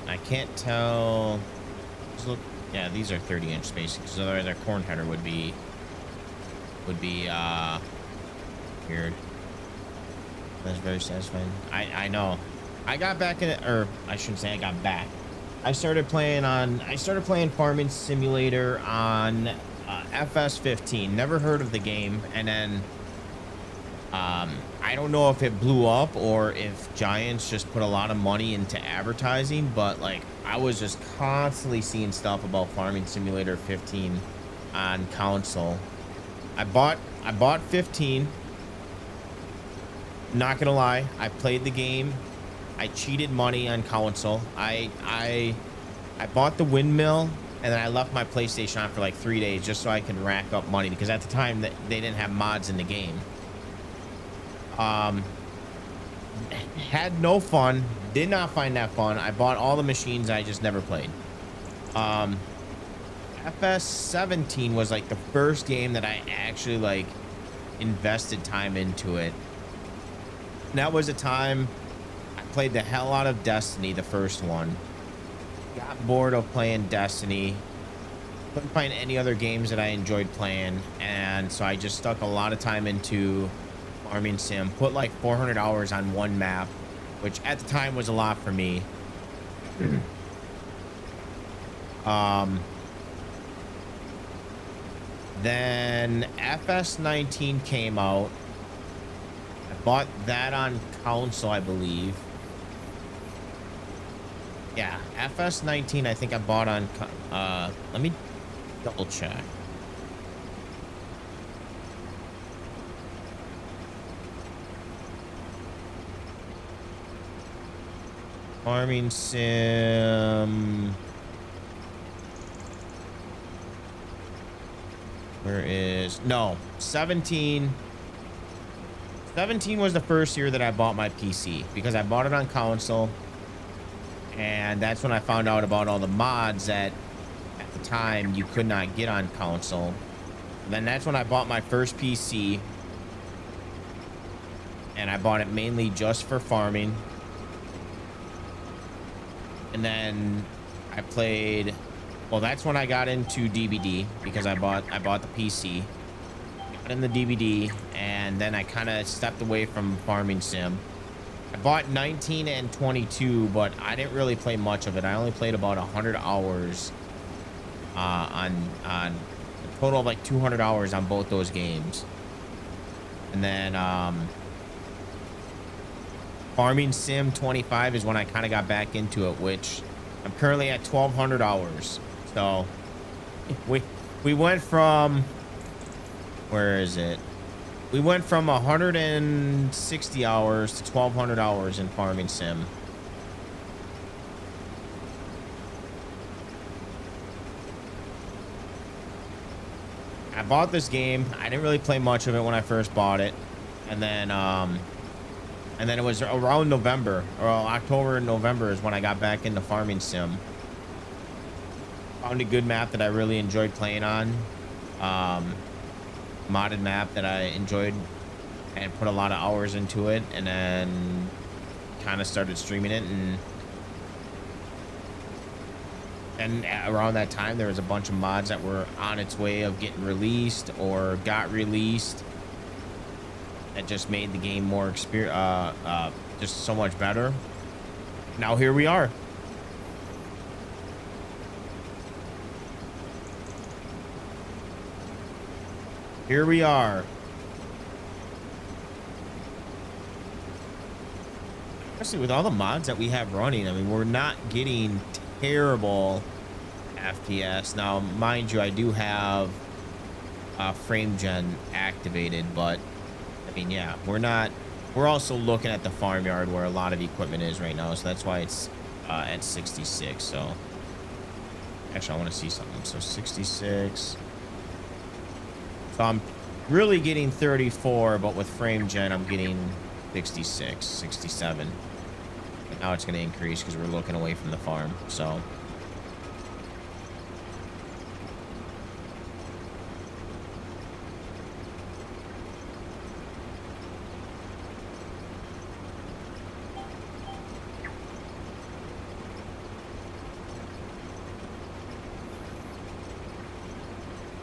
I can't tell. Just look, yeah, these are 30-inch spacing, because otherwise our corn header would be weird. That's very satisfying. I know. I got back in it, or I shouldn't say I got back. I started playing Farming Simulator on FS15. Never heard of the game, and then I don't know if it blew up or if Giants just put a lot of money into advertising, but like I was just constantly seeing stuff about Farming Simulator 15 on console. I bought 15. Not gonna lie, I played the game. I cheated money on console. I bought the windmill, and then I left my PlayStation on for like 3 days just so I could rack up money, because at the time that they didn't have mods in the game. Had no fun. Did not find that fun. I bought all the machines. I just never played. FS17 was like the first game that I actually like invested time into it. And that was a time I played the hell out of Destiny, the first one. Got bored of playing Destiny. Couldn't find any other games that I enjoyed playing, and so I just stuck a lot of time into Farming Sim. Put like 400 hours on one map, which at the time was a lot for me. Then FS19 came out. I bought that on console, I believe. Yeah, FS19 I think I bought on let me double check. Farming Sim. Where is... No, 17. 17 was the first year that I bought my PC, because I bought it on console. And that's when I found out about all the mods that at the time you could not get on console. And then that's when I bought my first PC. And I bought it mainly just for farming. And then I played... Well, that's when I got into DBD, because I bought the PC. Got in the DBD, and then I kind of stepped away from Farming Sim. I bought 19 and 22, but I didn't really play much of it. I only played about 100 hours on a total of like 200 hours on both those games. And then Farming Sim 25 is when I kind of got back into it, which I'm currently at 1,200 hours. So we went from, where is it? We went from 160 hours to 1,200 hours in Farming Sim. I bought this game. I didn't really play much of it when I first bought it. And then it was around November, or October and November is when I got back into Farming Sim. Found a good map that I really enjoyed playing on. Modded map that I enjoyed and put a lot of hours into it, and then kind of started streaming it. And around that time, there was a bunch of mods that were on its way of getting released or got released. That just made the game more just so much better. Now here we are. Here we are. Especially with all the mods that we have running, I mean, we're not getting terrible FPS. Now, mind you, I do have frame gen activated, but I mean, yeah, we're also looking at the farmyard where a lot of equipment is right now, so that's why it's at 66. So actually, I want to see something. So 66. So I'm really getting 34, but with frame gen, I'm getting 66, 67. But now it's going to increase because we're looking away from the farm. So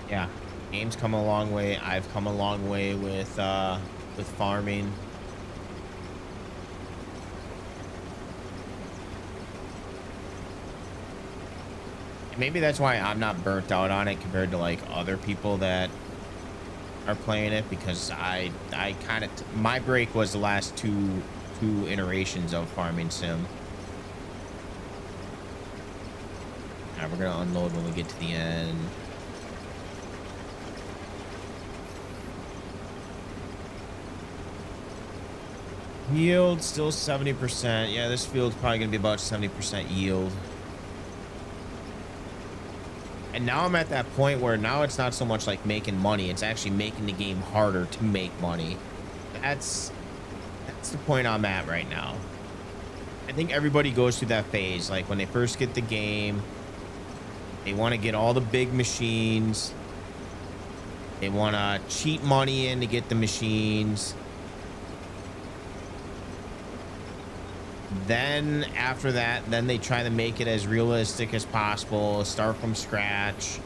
yeah, game's come a long way. I've come a long way with farming. Maybe that's why I'm not burnt out on it compared to like other people that are playing it, because I kind of my break was the last two iterations of Farming Sim. Now we're gonna unload when we get to the end. Yield still 70%. Yeah, this field's probably gonna be about 70% yield. And now I'm at that point where now it's not so much like making money, it's actually making the game harder to make money. That's the point I'm at right now. I think everybody goes through that phase. Like when they first get the game, they want to get all the big machines. They want to cheat money in to get the machines. Then after that, then they try to make it as realistic as possible, start from scratch,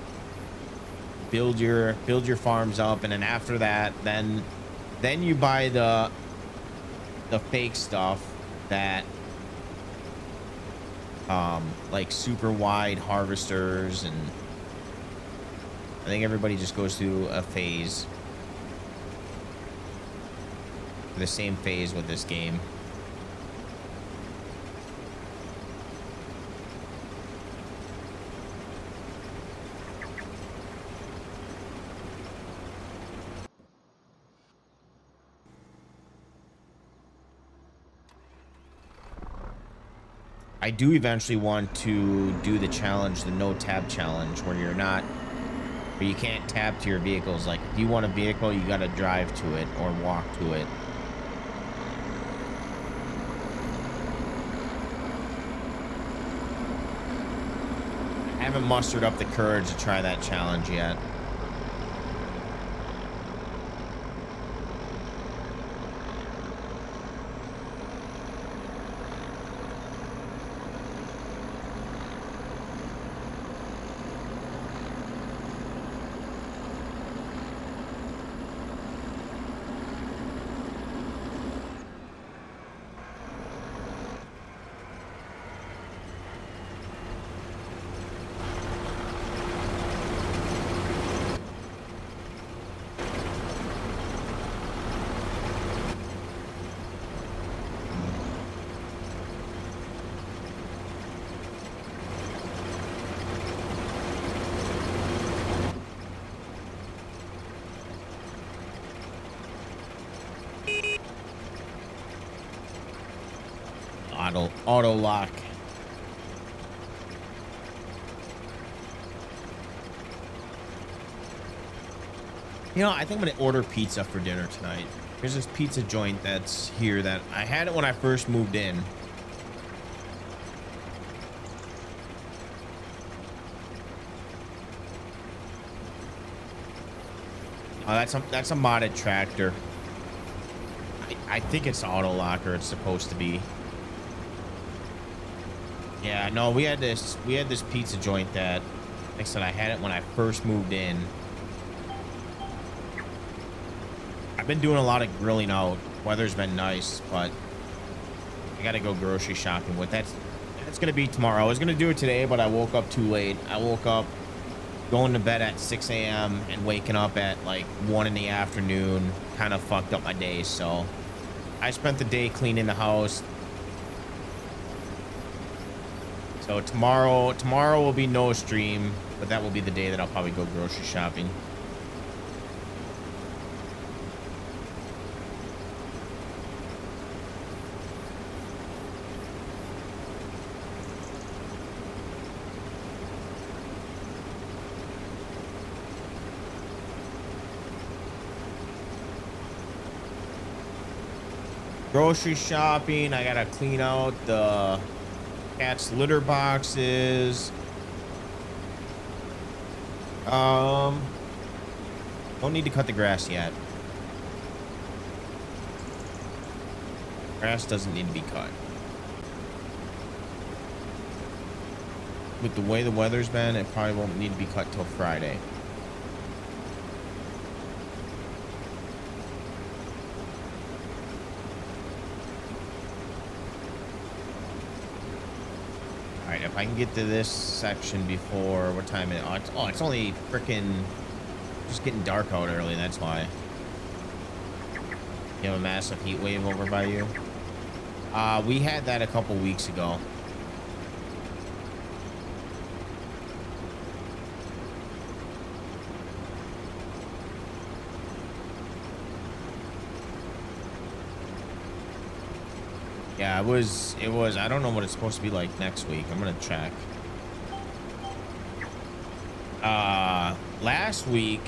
build your farms up, and then after that, then you buy the fake stuff that like super wide harvesters, and I think everybody just goes through a phase, the same phase with this game. I do eventually want to do the challenge, the no tab challenge, where you can't tab to your vehicles. Like if you want a vehicle, you got to drive to it or walk to it. I haven't mustered up the courage to try that challenge yet. auto lock. You know, I think I'm gonna order pizza for dinner tonight. There's this pizza joint that's here that I had it when I first moved in. Oh, that's a modded tractor. I think it's auto locker. It's supposed to be. Yeah, no, we had this pizza joint that, like I said, I had it when I first moved in. I've been doing a lot of grilling out. Weather's been nice, but I gotta go grocery shopping with that. That's gonna be tomorrow. I was gonna do it today, but I woke up too late. I woke up going to bed at 6 a.m. and waking up at like 1 in the afternoon. Kind of fucked up my day, so I spent the day cleaning the house. So tomorrow will be no stream, but that will be the day that I'll probably go grocery shopping. Grocery shopping. I gotta clean out the cat's litter boxes. Don't need to cut the grass yet. Grass doesn't need to be cut. With the way the weather's been, it probably won't need to be cut till Friday. Alright, if I can get to this section before what time it is. Oh, it's only freaking just getting dark out early, that's why. You have a massive heat wave over by you? We had that a couple weeks ago. Yeah, it was, I don't know what it's supposed to be like next week. I'm gonna check. Last week,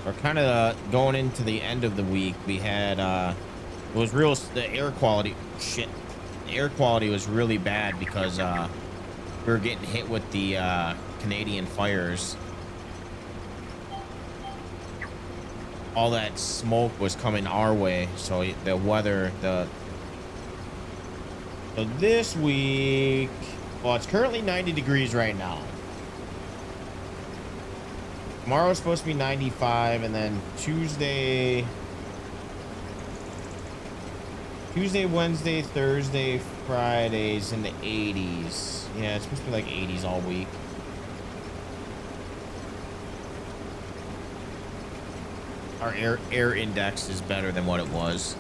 or kind of going into the end of the week, we had, it was real, the air quality, shit. The air quality was really bad because, we were getting hit with the, Canadian fires. All that smoke was coming our way, so the weather, so this week, well, it's currently 90 degrees right now. Tomorrow's supposed to be 95, and then Tuesday, Wednesday, Thursday, Fridays in the 80s. Yeah, it's supposed to be like 80s all week. Our air index is better than what it was.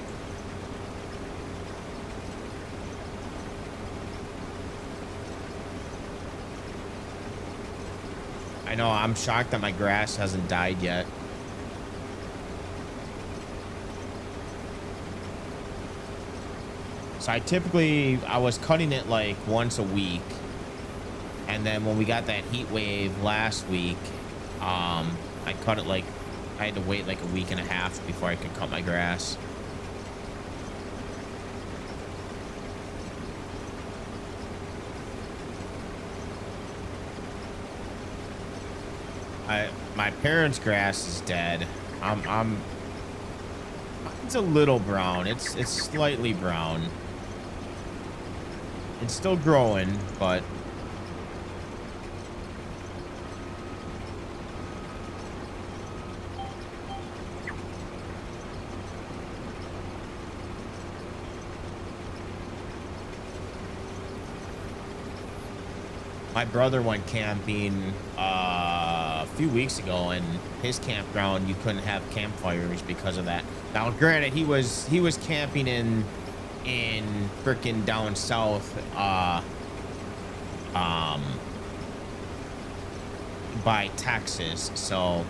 I know, I'm shocked that my grass hasn't died yet. So I was cutting it like once a week. And then when we got that heat wave last week, I cut it like, I had to wait like a week and a half before I could cut my grass. My parents' grass is dead. It's a little brown. It's slightly brown. It's still growing, but my brother went camping a few weeks ago, and his campground, you couldn't have campfires because of that. Now, granted, he was camping in frickin' down south, by Texas, so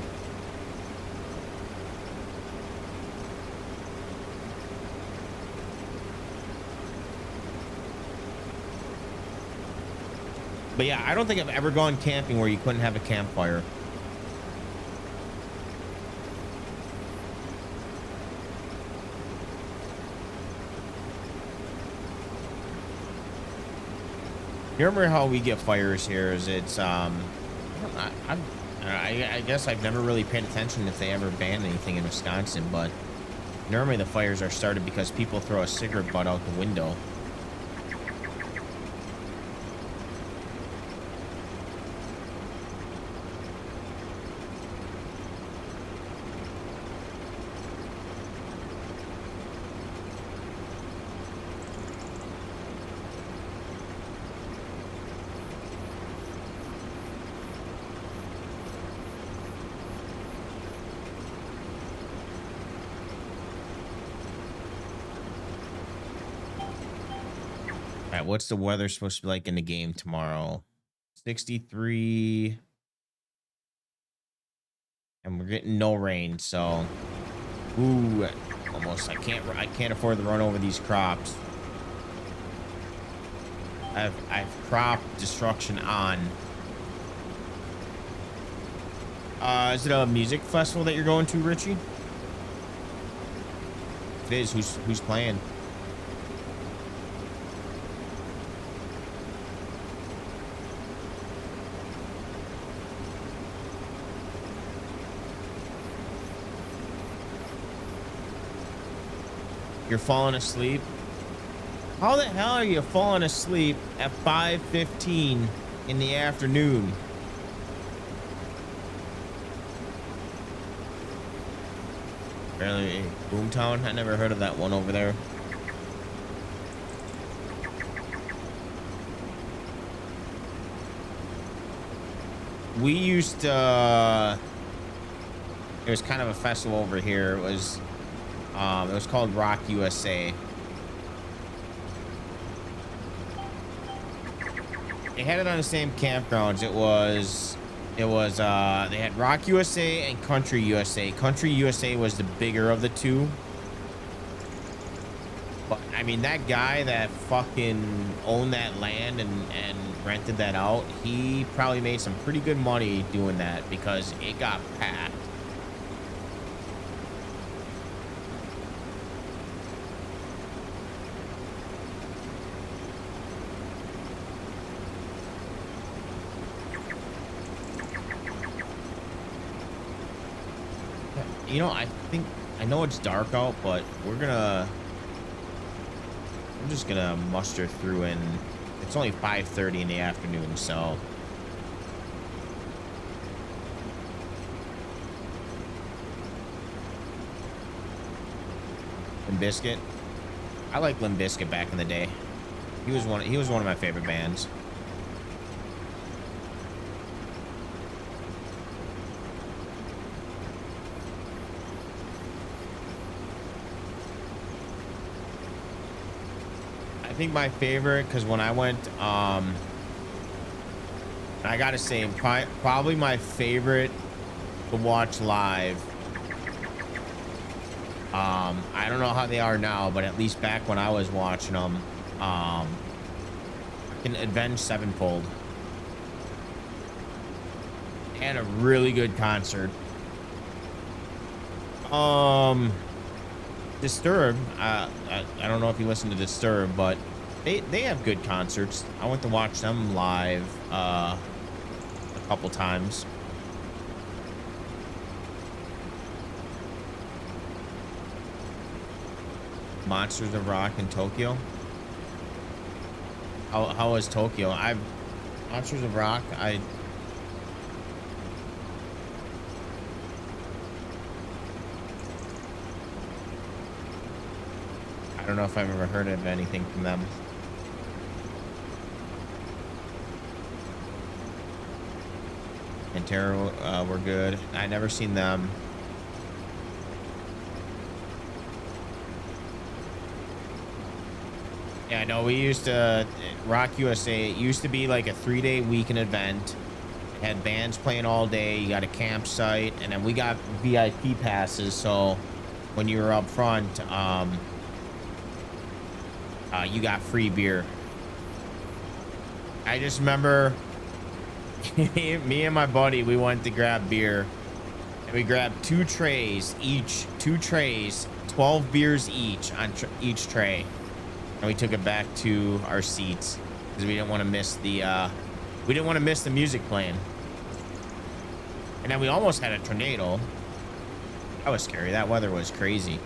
But yeah, I don't think I've ever gone camping where you couldn't have a campfire. You remember how we get fires here? Is it's I guess I've never really paid attention if they ever banned anything in Wisconsin, but normally the fires are started because people throw a cigarette butt out the window. All right, what's the weather supposed to be like in the game tomorrow? 63, and we're getting no rain, so ooh, almost I can't afford to run over these crops. I've crop destruction on. Is it a music festival that you're going to, Richie? If it is, who's playing? You're falling asleep? How the hell are you falling asleep at 5:15 in the afternoon? Apparently, Boomtown. I never heard of that one over there. We used to. It was kind of a festival over here. It was called Rock USA. They had it on the same campgrounds. They had Rock USA and Country USA. Country USA was the bigger of the two. But I mean, that guy that fucking owned that land and rented that out, he probably made some pretty good money doing that because it got packed. You know, I know it's dark out, but I'm just gonna muster through, and it's only 5:30 in the afternoon, so Limp Bizkit. I like Limp Bizkit back in the day. He was one of my favorite bands. I think my favorite, because when I went, I gotta say, probably my favorite to watch live. I don't know how they are now, but at least back when I was watching them, in Avenged Sevenfold had a really good concert. Disturbed. I don't know if you listen to Disturbed, but they have good concerts. I went to watch them live a couple times. Monsters of Rock in Tokyo. How was Tokyo? Monsters of Rock. I don't know if I've ever heard of anything from them. And Terror were good. I never seen them. Yeah, no, we used to Rock USA. It used to be like a 3-day weekend event. It had bands playing all day. You got a campsite, and then we got VIP passes. So when you were up front, you got free beer. I just remember me and my buddy, we went to grab beer. And we grabbed 2 trays each, 2 trays, 12 beers each on each tray. And we took it back to our seats because we didn't want to miss the music playing. And then we almost had a tornado. That was scary. That weather was crazy.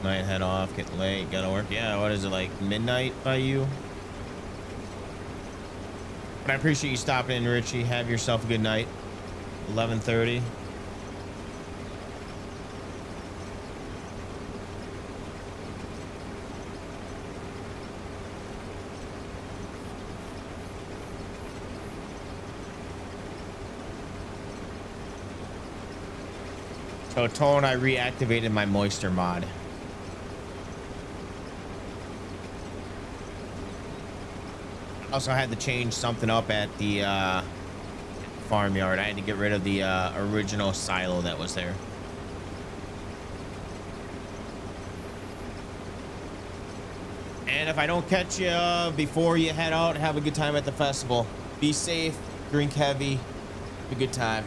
Might head off, get late, gotta work. Yeah, what is it, like midnight by you? But I appreciate you stopping in, Richie. Have yourself a good night. 11:30. So Tone, I reactivated my moisture mod. Also had to change something up at the farmyard. I had to get rid of the original silo that was there. And if I don't catch you before you head out, have a good time at the festival. Be safe, drink heavy, have a good time.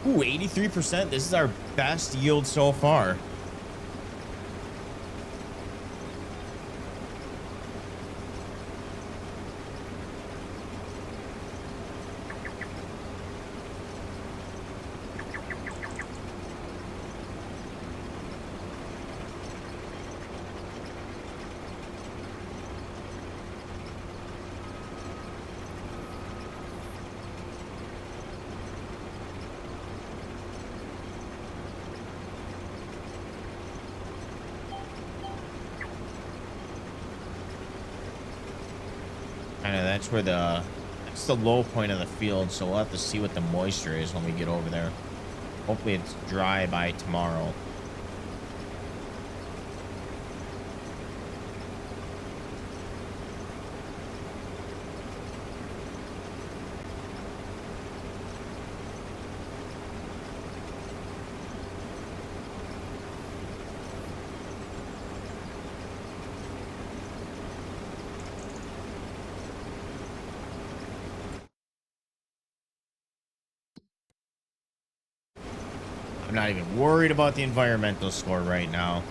Ooh, 83%. This is our best yield so far. I know that's where that's the low point of the field, so we'll have to see what the moisture is when we get over there. Hopefully it's dry by tomorrow. I'm not even worried about the environmental score right now.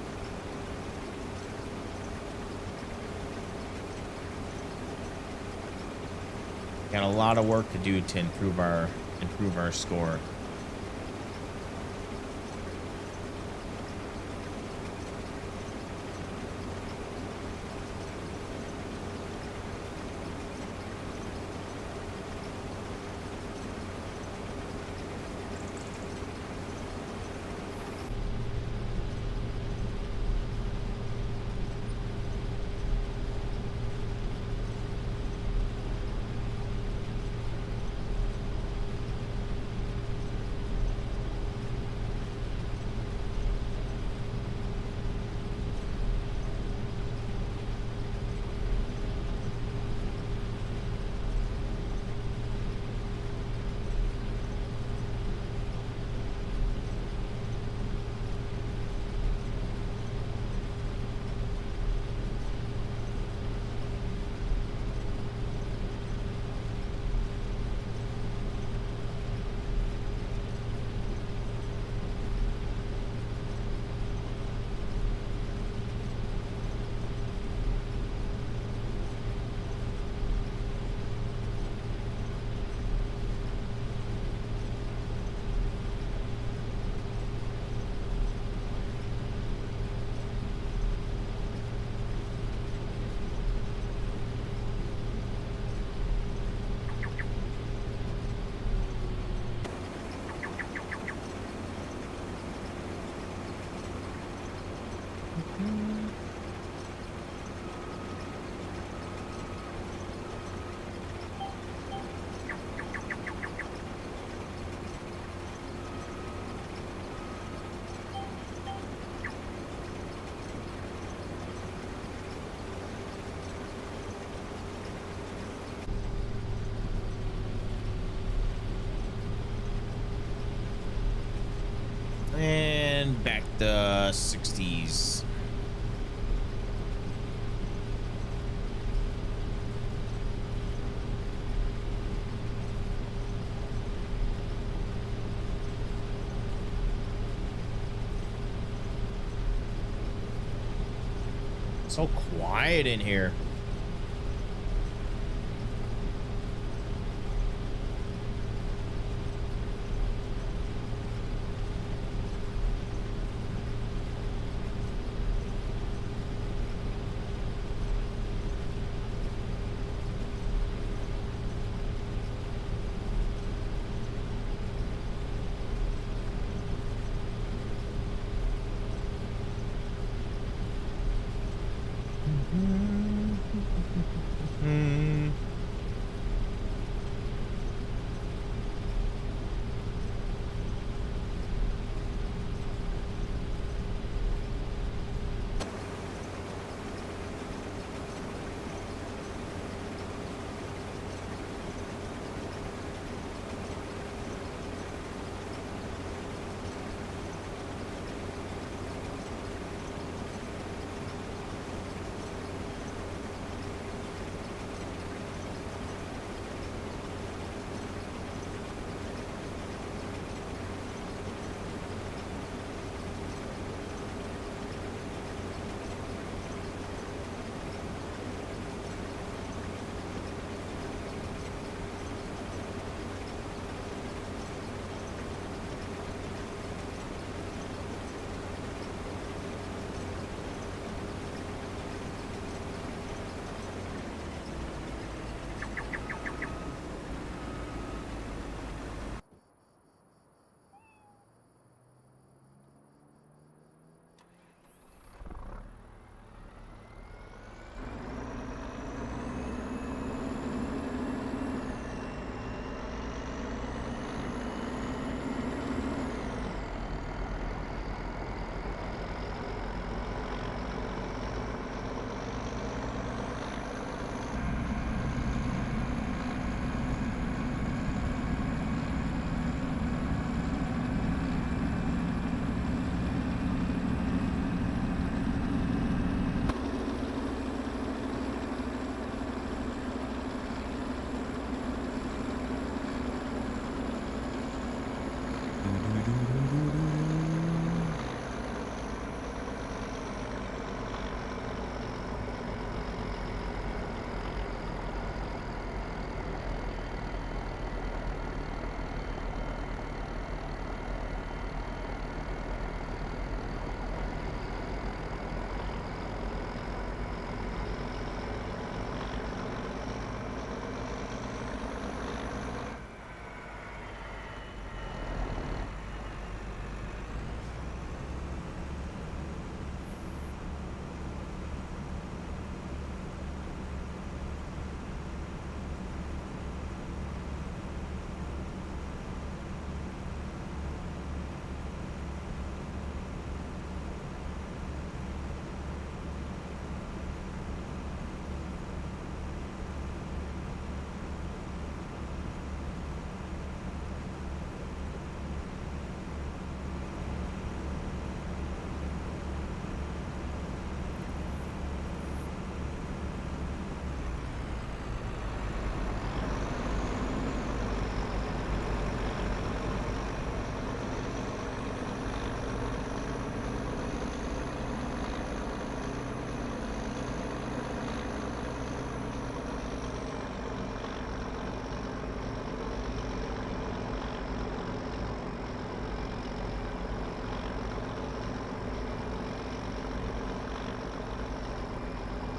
Got a lot of work to do to improve our score. 60s. So quiet in here.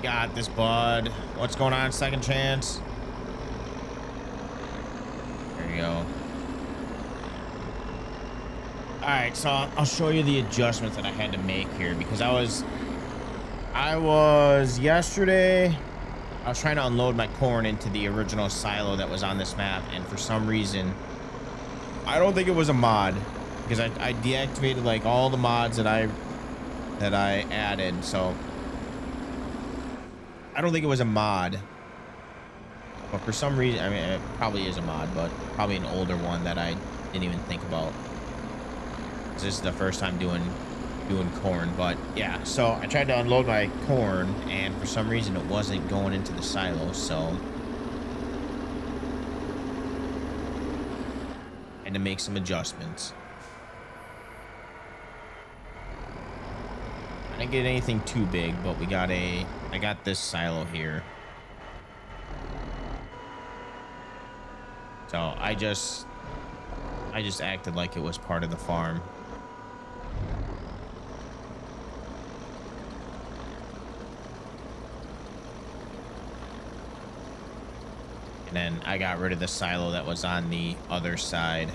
Got this, bud. What's going on, Second Chance? There you go. All right, so I'll show you the adjustments that I had to make here because I was yesterday, I was trying to unload my corn into the original silo that was on this map, and for some reason, I don't think it was a mod because I deactivated like all the mods that I added, so I don't think it was a mod, but for some reason, I mean, it probably is a mod, but probably an older one that I didn't even think about. This is the first time doing doing corn. But yeah, so I tried to unload my corn, and for some reason it wasn't going into the silo, so I had to make some adjustments. I didn't get anything too big, but I got this silo here. So I just acted like it was part of the farm. And then I got rid of the silo that was on the other side.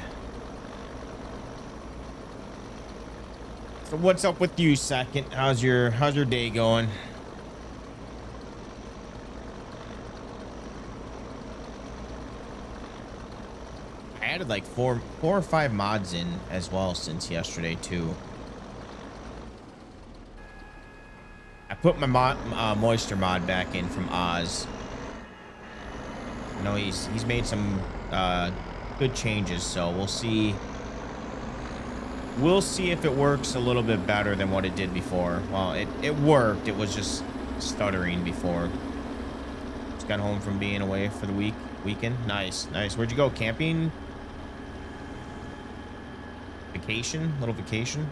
So what's up with you, Second? How's your day going? I added like four or five mods in as well since yesterday too. I put my moisture mod back in from Oz. No, he's made some good changes, so we'll see. We'll see if it works a little bit better than what it did before. Well, it worked. It was just stuttering before. Just got home from being away for the weekend. Nice. Where'd you go? Camping? Vacation? Little vacation?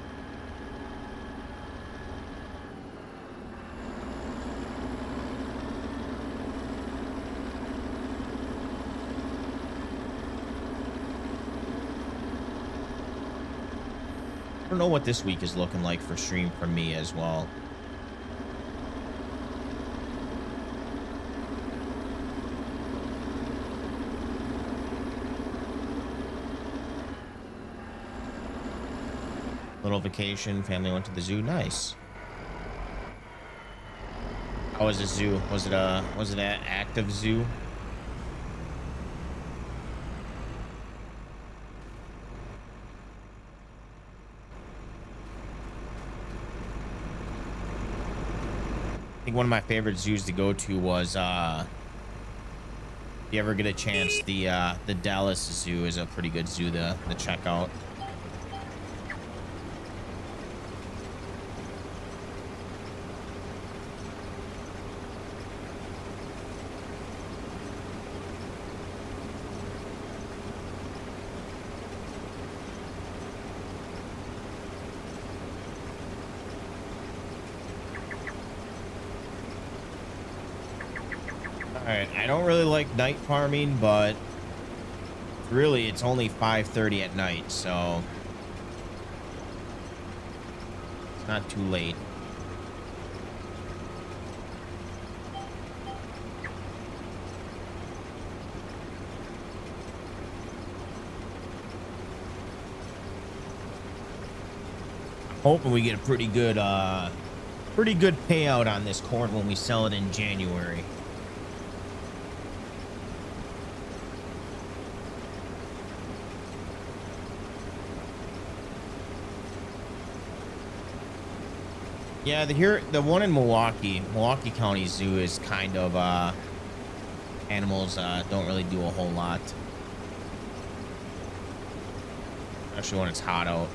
I don't know what this week is looking like for stream from me as well. Little vacation, family went to the zoo. Nice. How was the zoo? Was it an active zoo? I think one of my favorite zoos to go to was if you ever get a chance, the Dallas Zoo is a pretty good zoo to check out. Alright, I don't really like night farming, but really it's only 5:30 at night, so it's not too late. I'm hoping we get a pretty good payout on this corn when we sell it in January. Yeah, the one in Milwaukee County Zoo is kind of animals don't really do a whole lot, especially when it's hot out.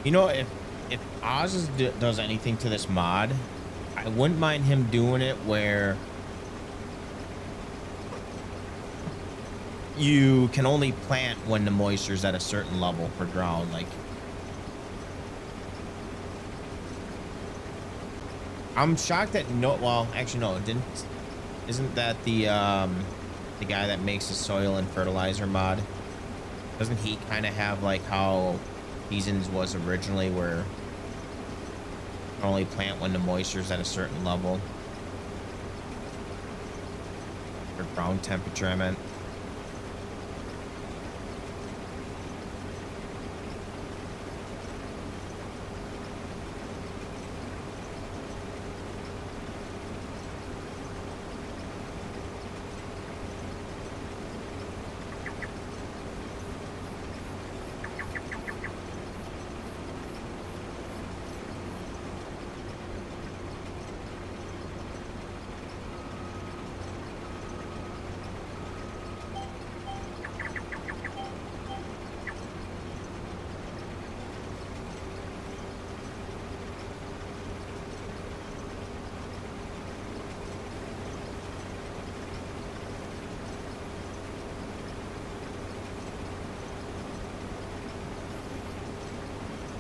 You know, if does anything to this mod, I wouldn't mind him doing it where you can only plant when the moisture's at a certain level for ground. Like, I'm shocked that well, actually no, it didn't. Isn't that the the guy that makes the soil and fertilizer mod, doesn't he kind of have like how Seasons was originally, where you can only plant when the moisture's at a certain level? Or ground temperature, I meant.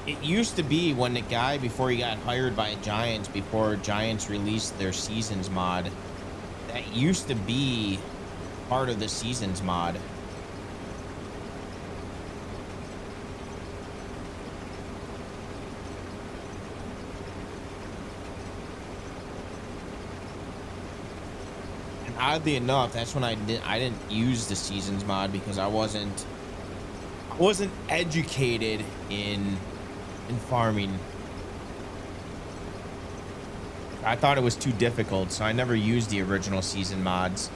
It used to be when the guy, before he got hired by Giants, before Giants released their Seasons mod, that used to be part of the Seasons mod. And oddly enough, that's when I didn't use the Seasons mod, because I wasn't educated in farming. I thought it was too difficult, so I never used the original season mods.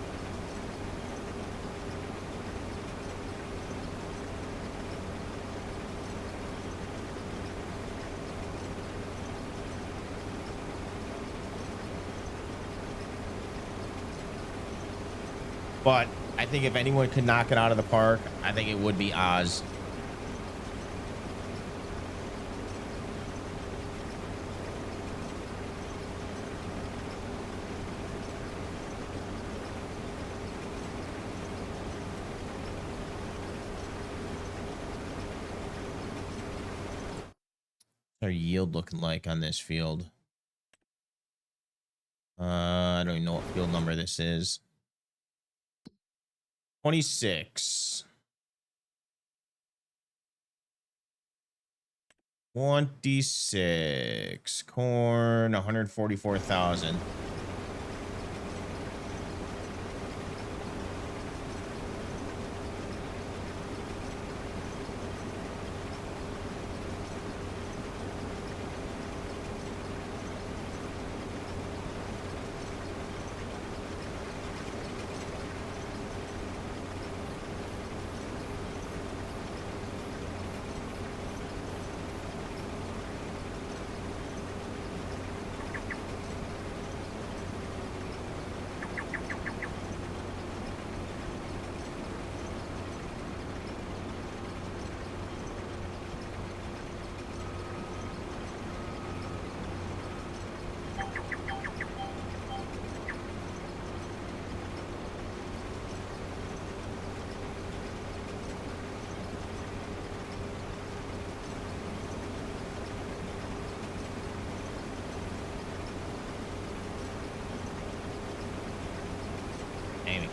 But I think if anyone could knock it out of the park, I think it would be Oz. Our yield looking like on this field? I don't even know what field number this is. 26. 26. Corn, 144,000.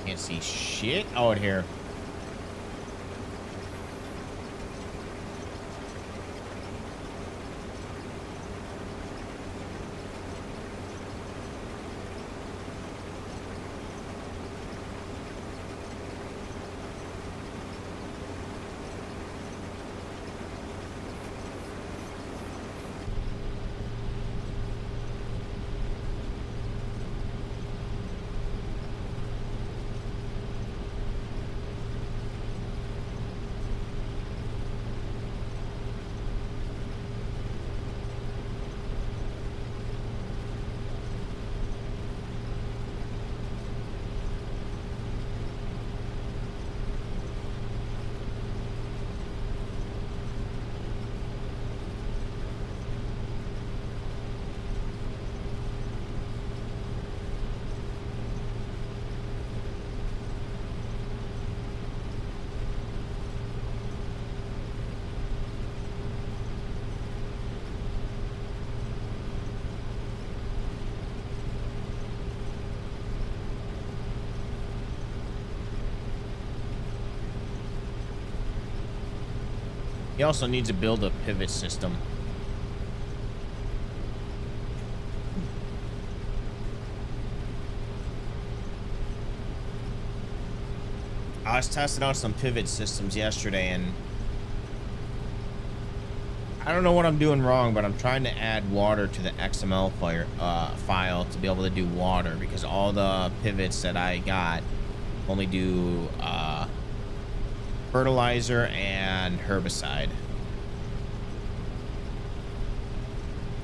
Can't see shit out here. He also needs to build a pivot system. I was testing out some pivot systems yesterday, and I don't know what I'm doing wrong, but I'm trying to add water to the XML file to be able to do water, because all the pivots that I got only do fertilizer and herbicide.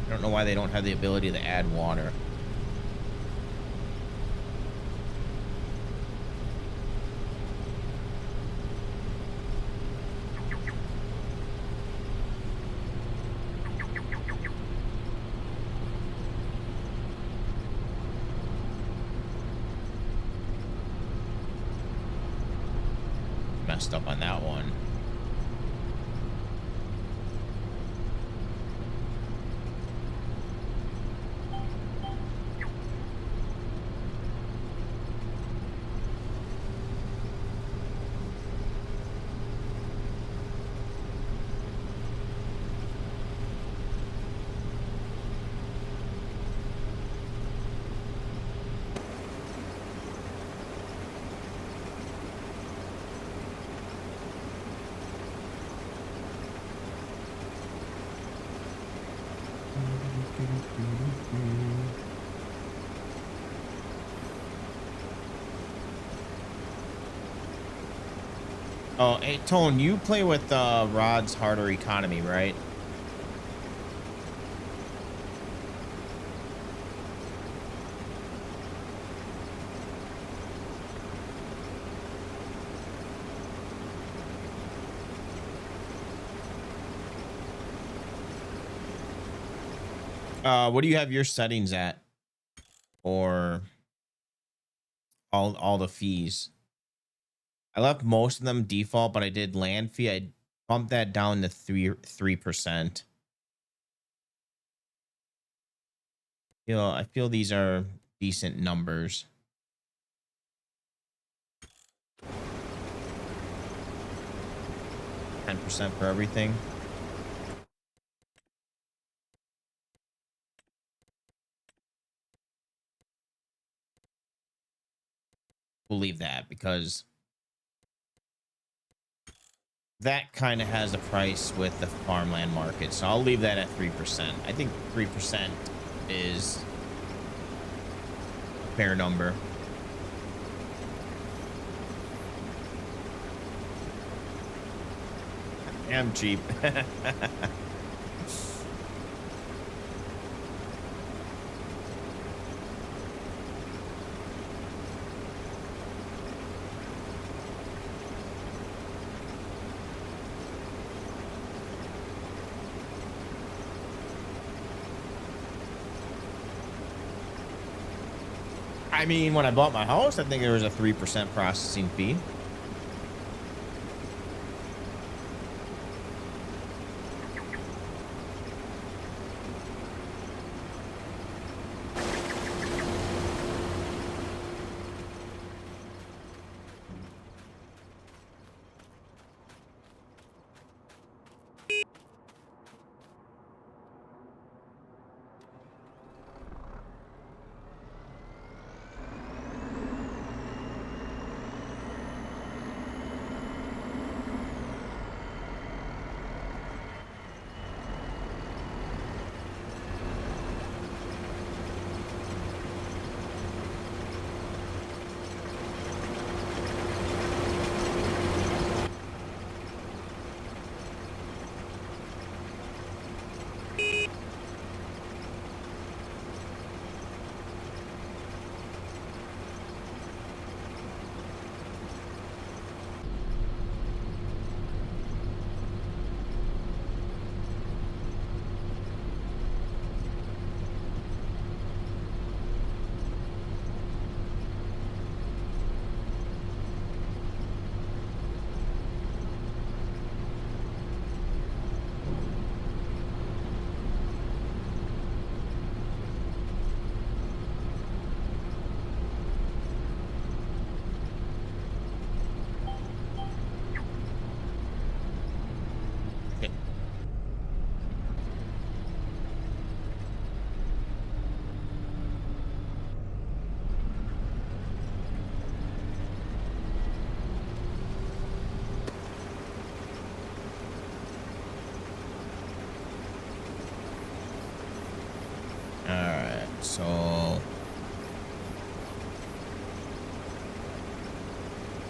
I don't know why they don't have the ability to add water. Messed up on that one. Oh, hey, Tone, you play with Rod's Harder Economy, right? What do you have your settings at? Or all the fees? I left most of them default, but I did land fee. I bumped that down to 3%. I feel these are decent numbers. 10% for everything. We'll leave that because that kind of has a price with the farmland market. So I'll leave that at 3%. I think 3% is a fair number. I'm cheap. I mean, when I bought my house, I think there was a 3% processing fee. So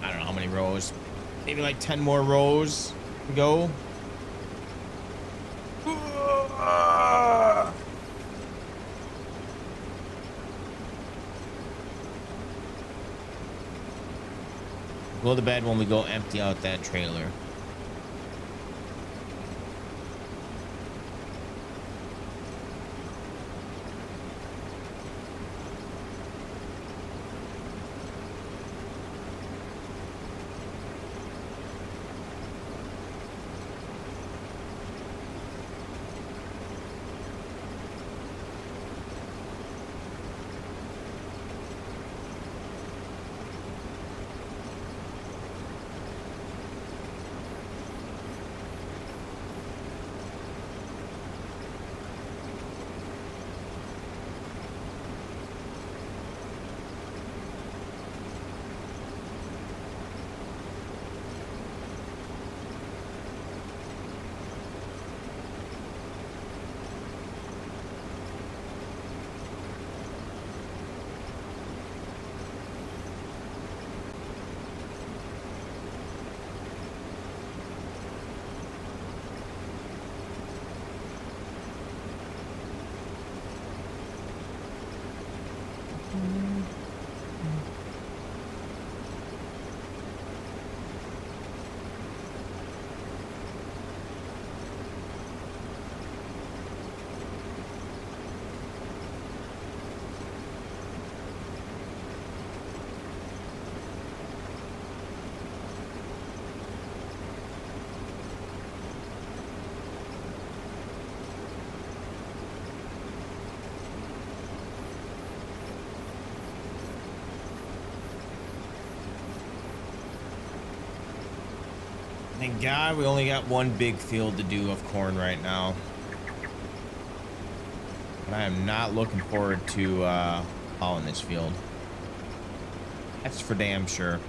I don't know how many rows. Maybe like 10 more rows to go. Go to bed when we go empty out that trailer. Thank God we only got one big field to do of corn right now. But I am not looking forward to plowing this field. That's for damn sure.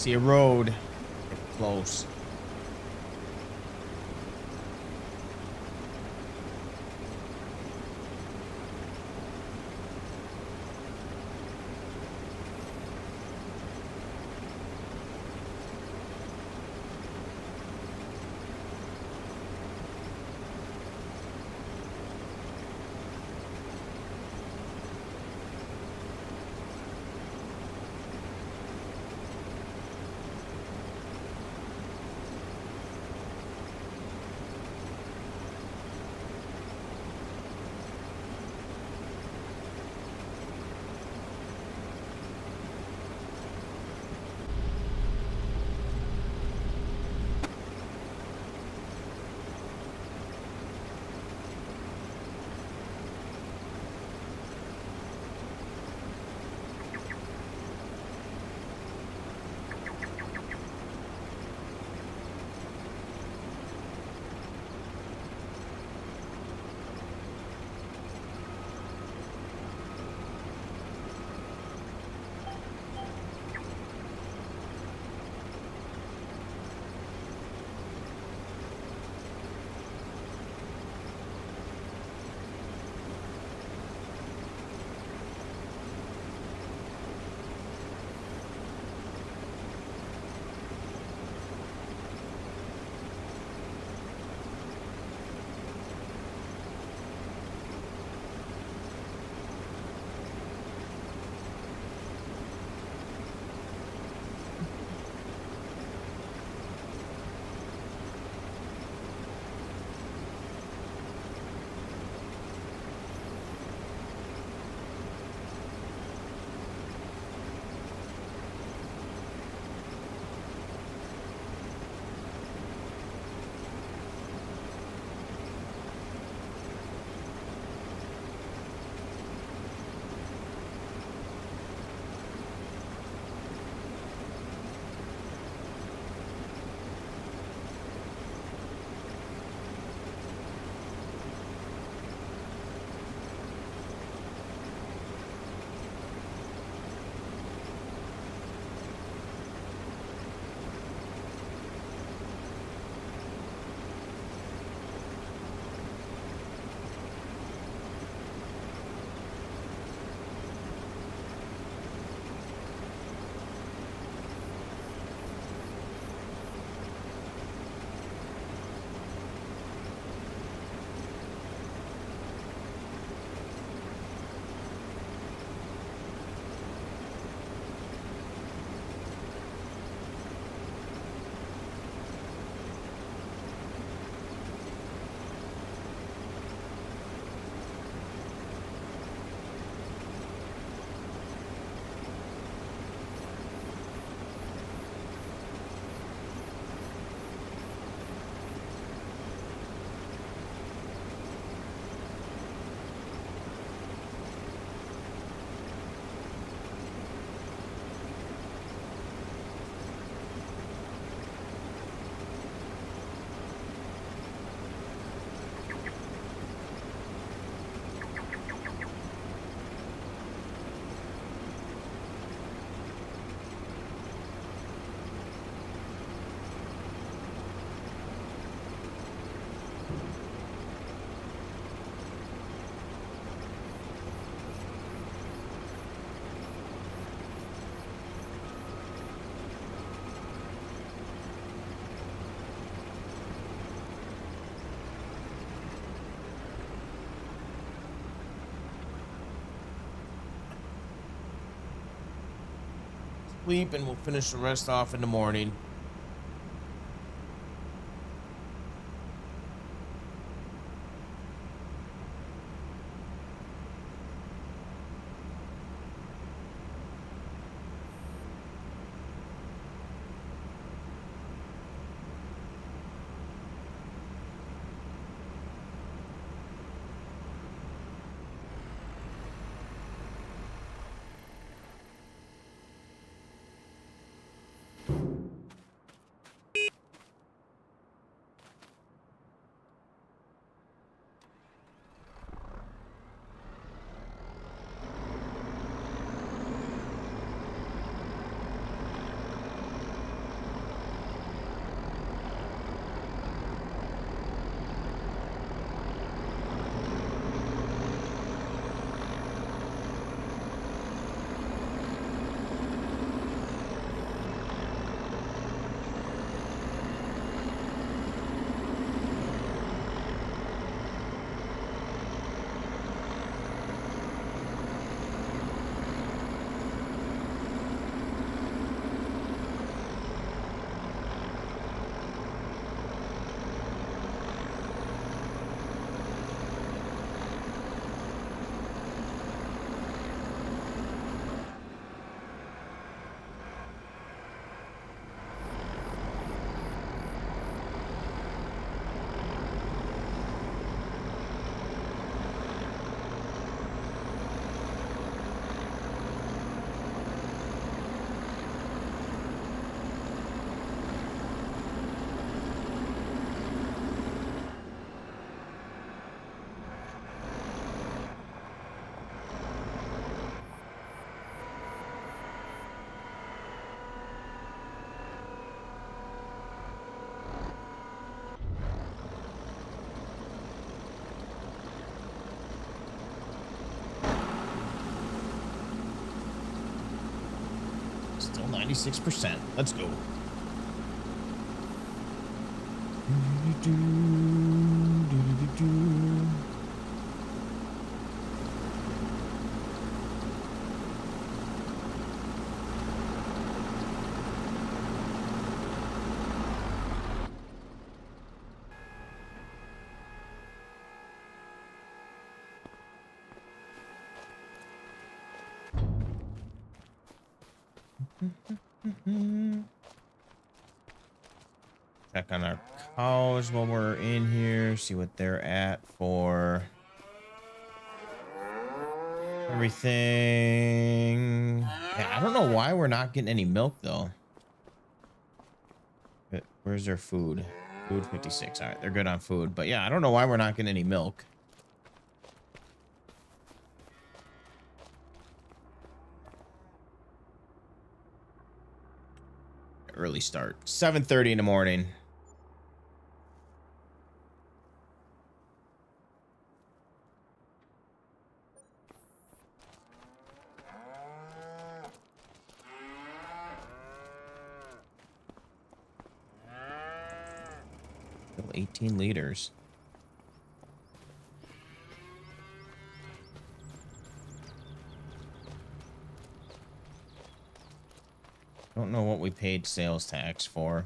see a road. Close. Sleep and we'll finish the rest off in the morning. 96%. Let's go. Check on our cows while we're in here. See what they're at for everything. Yeah, I don't know why we're not getting any milk though. Where's their food? Food 56. All right, they're good on food. But yeah, I don't know why we're not getting any milk. Early start. 7:30 in the morning. Still 18 liters. Don't know what we paid sales tax for.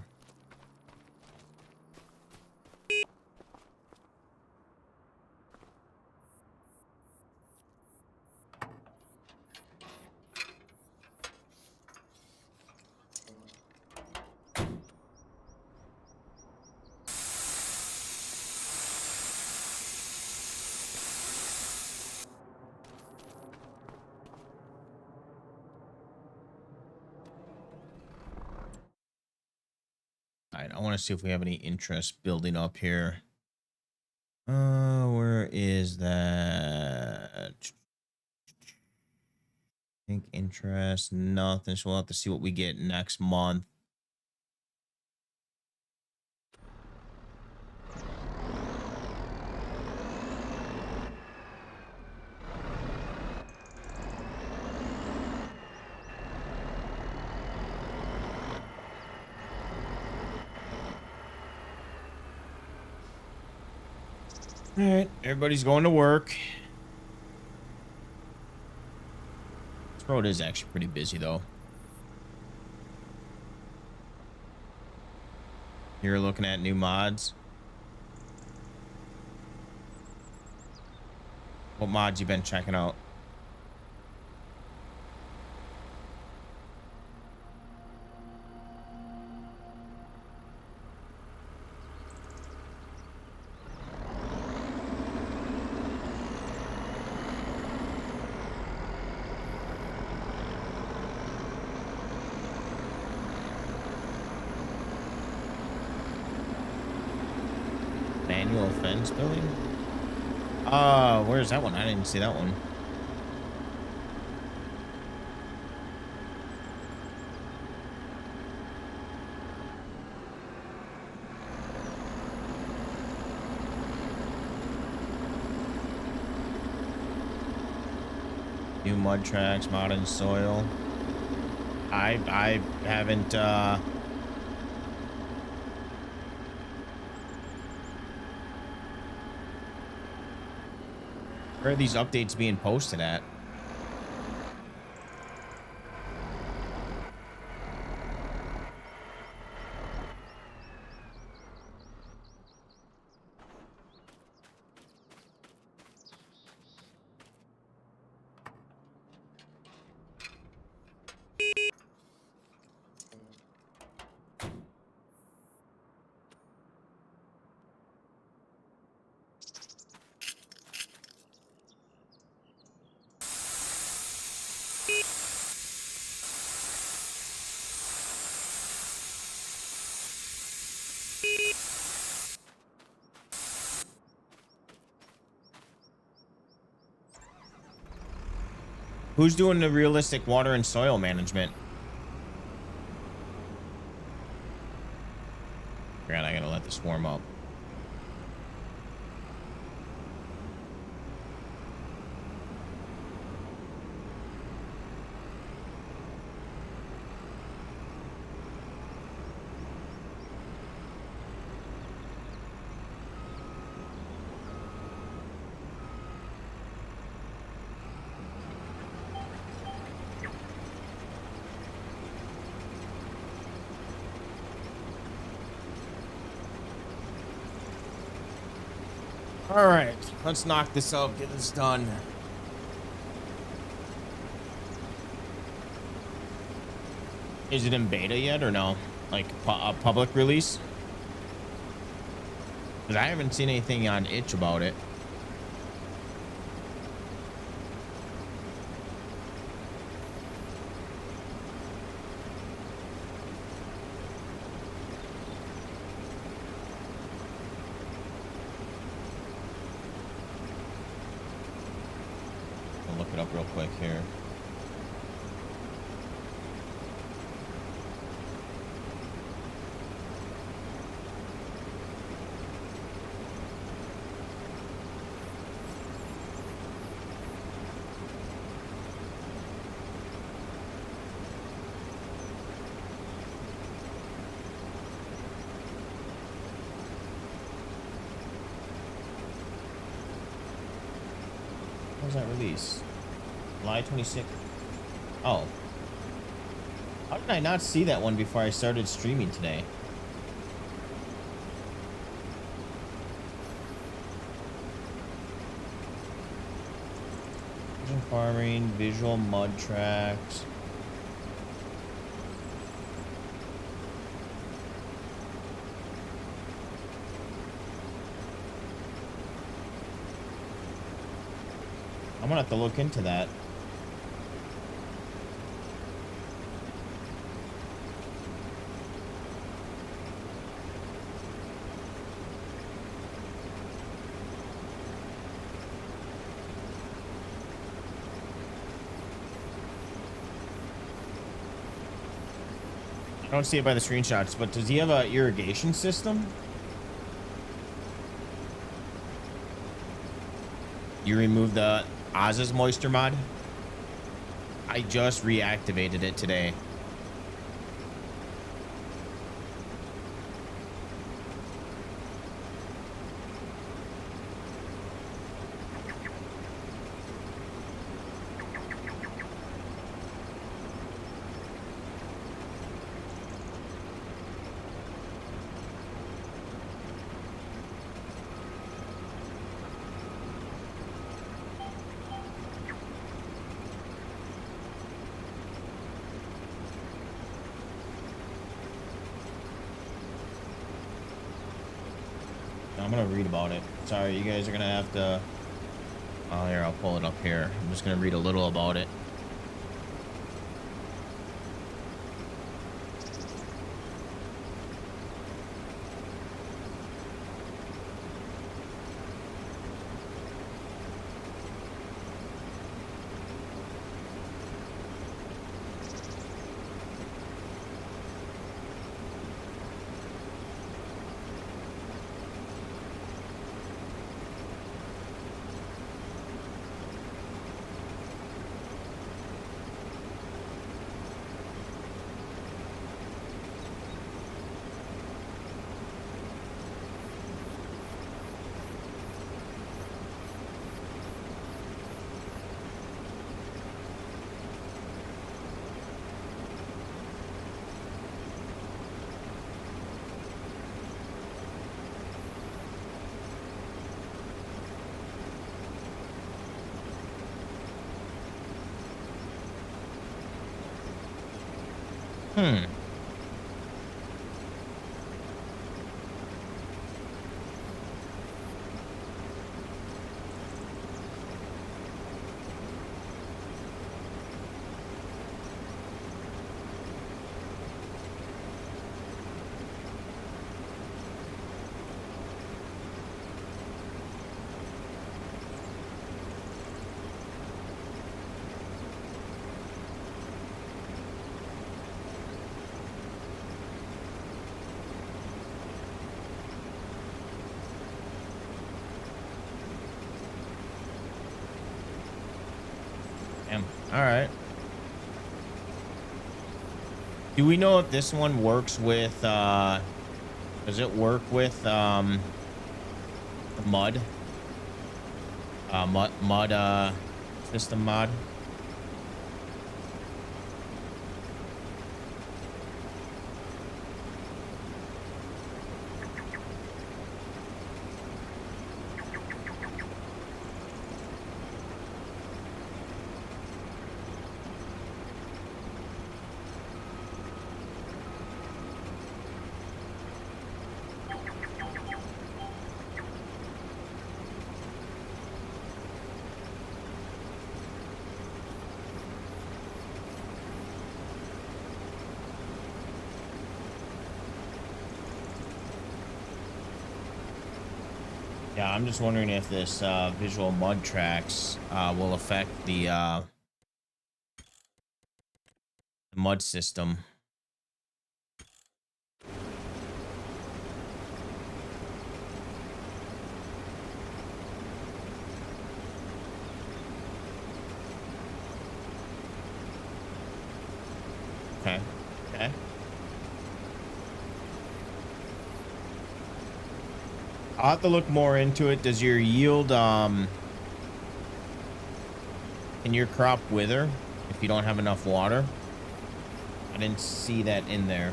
All right, I want to see if we have any interest building up here. Where is that? I think interest, nothing. So we'll have to see what we get next month. All right, everybody's going to work. This road is actually pretty busy, though. You're looking at new mods. What mods you been checking out? Manual fence building? Where's that one? I didn't see that one. New mud tracks, modern soil. I haven't where are these updates being posted at? Who's doing the realistic water and soil management? God, I gotta let this warm up. All right, let's knock this out, get this done. Is it in beta yet or no? Like a public release? Because I haven't seen anything on itch about it. I'll look it up real quick here. When was that release? July 26th. Oh. How did I not see that one before I started streaming today? Vision farming, visual mud tracks. I'm gonna have to look into that. I don't see it by the screenshots, but does he have a irrigation system? You removed the Oz's moisture mod? I just reactivated it today. I'm gonna read about it. Sorry, you guys are gonna have to. Oh, here, I'll pull it up here. I'm just gonna read a little about it. Hmm. Damn. All right. Do we know if this one works with, does it work with, mud? Mud, system mod? Yeah, I'm just wondering if this visual mud tracks will affect the mud system. Okay. Okay. I'll have to look more into it. Does your yield can your crop wither if you don't have enough water? I didn't see that in there.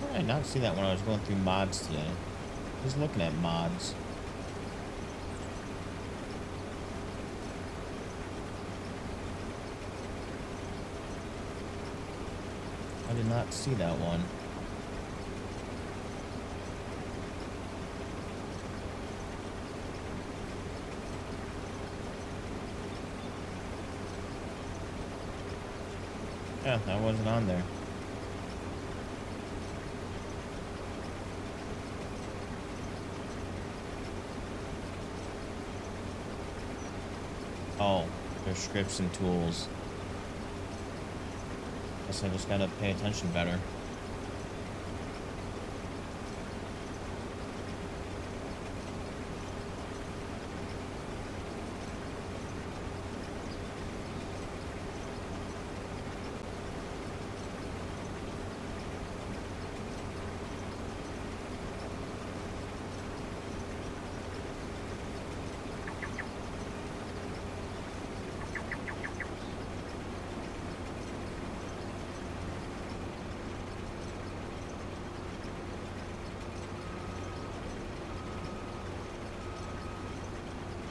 How did I not see that when I was going through mods today? I was looking at mods. I did not see that one. Yeah, that wasn't on there. Oh, there's scripts and tools. Guess I just gotta pay attention better.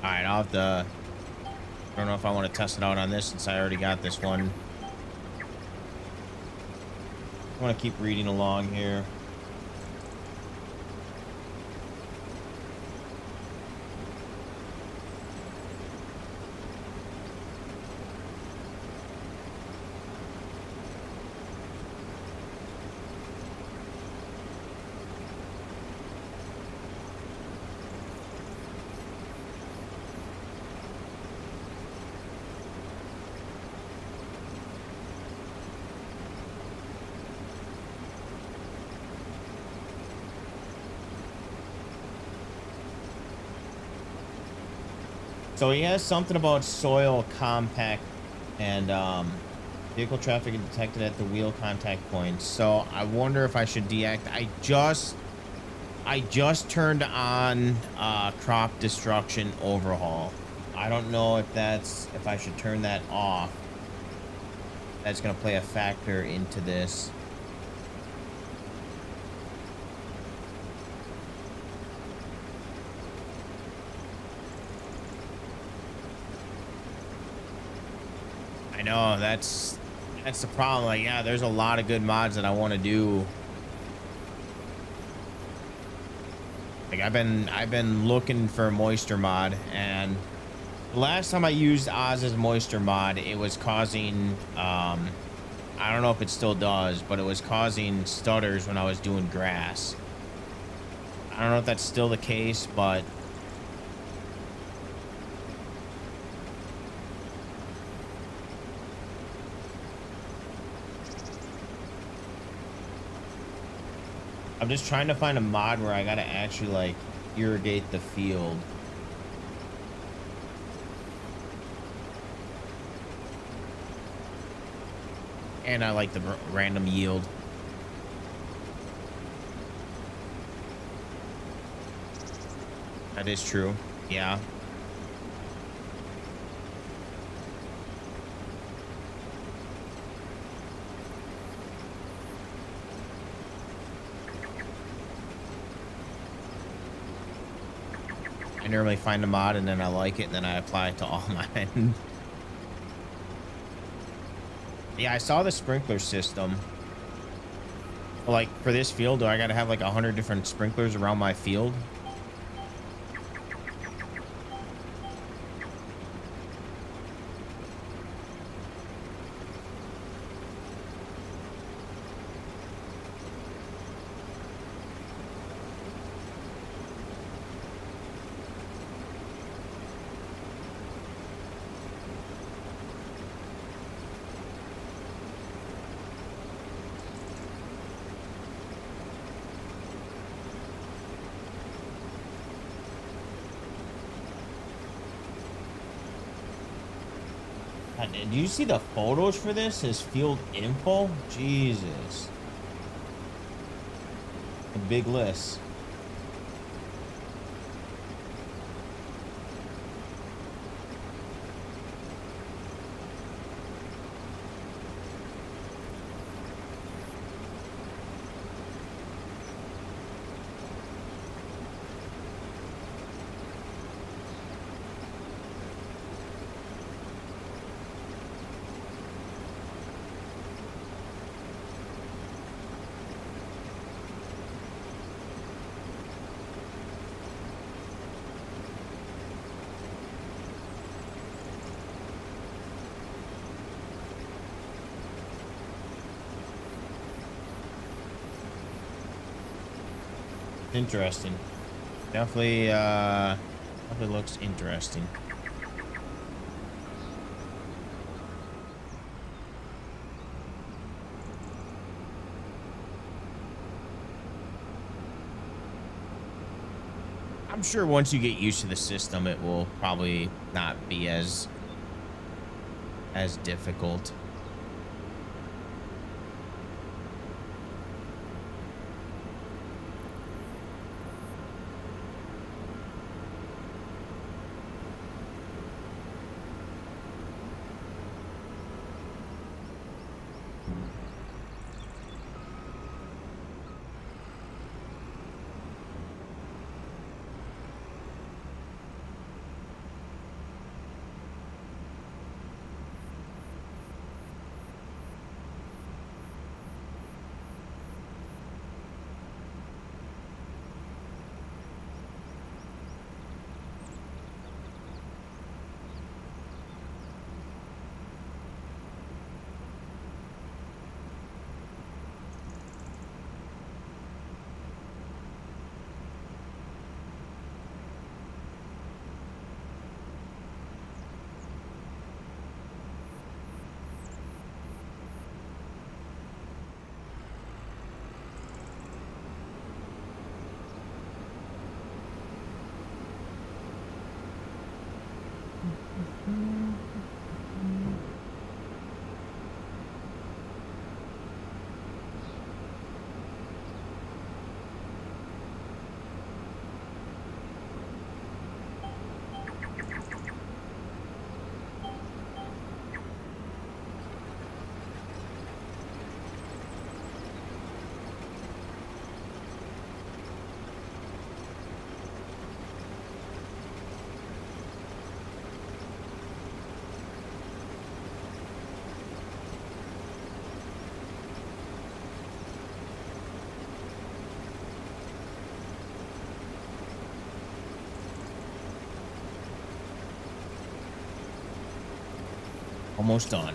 All right, I'll have to. I don't know if I want to test it out on this since I already got this one. I want to keep reading along here. So he has something about soil compact and vehicle traffic detected at the wheel contact points. So I wonder if I should deactivate. I just turned on crop destruction overhaul. I don't know if I should turn that off. That's gonna play a factor into this. I know that's the problem. Like, yeah, there's a lot of good mods that I want to do. Like I've been looking for a moisture mod, and the last time I used Oz's moisture mod, it was causing I don't know if it still does, but it was causing stutters when I was doing grass. I don't know if that's still the case, but I'm just trying to find a mod where I gotta actually like irrigate the field. And I like the random yield. That is true. Yeah. I normally find a mod and then I like it and then I apply it to all mine. Yeah, I saw the sprinkler system. Like for this field, do I got to have like 100 different sprinklers around my field? Did you see the photos for this? His field info? Jesus. A big list. Interesting. Definitely looks interesting. I'm sure once you get used to the system, it will probably not be as difficult. Almost done.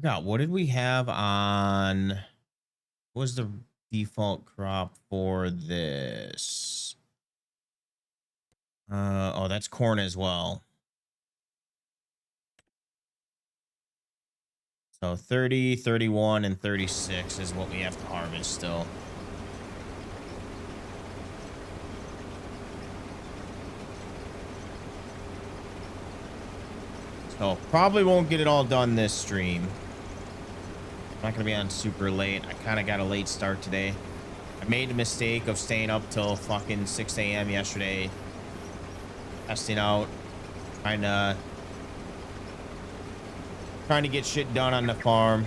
Forgot, what did we have on? What was the default crop for this? Oh, that's corn as well. So 30, 31, and 36 is what we have to harvest still. So probably won't get it all done this stream. I'm not going to be on super late. I kind of got a late start today. I made the mistake of staying up till fucking 6 a.m. yesterday. Testing out. Trying to get shit done on the farm.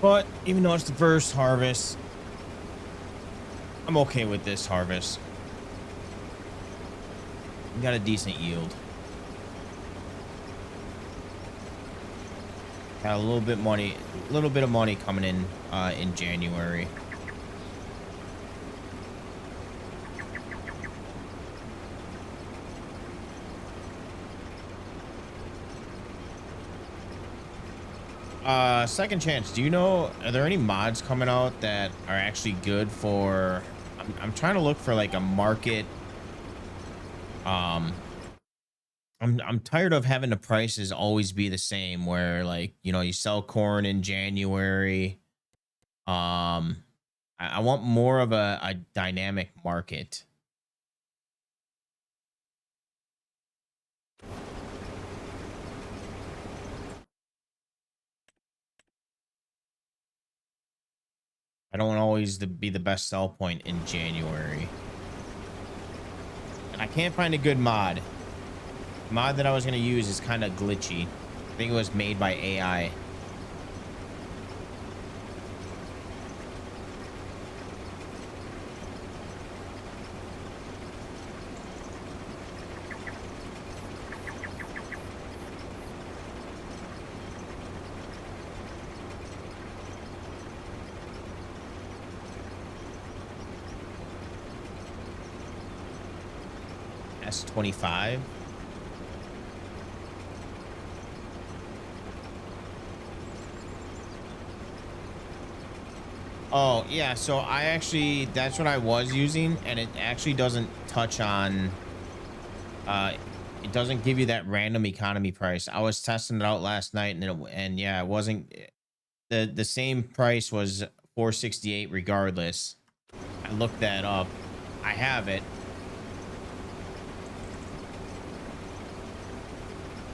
But even though it's the first harvest, I'm okay with this harvest. We got a decent yield. Got a little bit of money coming in January. Second Chance, do you know, are there any mods coming out that are actually good for, I'm trying to look for like a market. I'm tired of having the prices always be the same, where like, you know, you sell corn in January. I want more of a dynamic market. I don't want always to be the best sell point in January. And I can't find a good mod. The mod that I was going to use is kind of glitchy. I think it was made by AI. S25. Oh, yeah, so I actually, that's what I was using, and it actually doesn't touch on it doesn't give you that random economy price. I was testing it out last night, and yeah, it wasn't the same price was 468 regardless. I looked that up. I have it.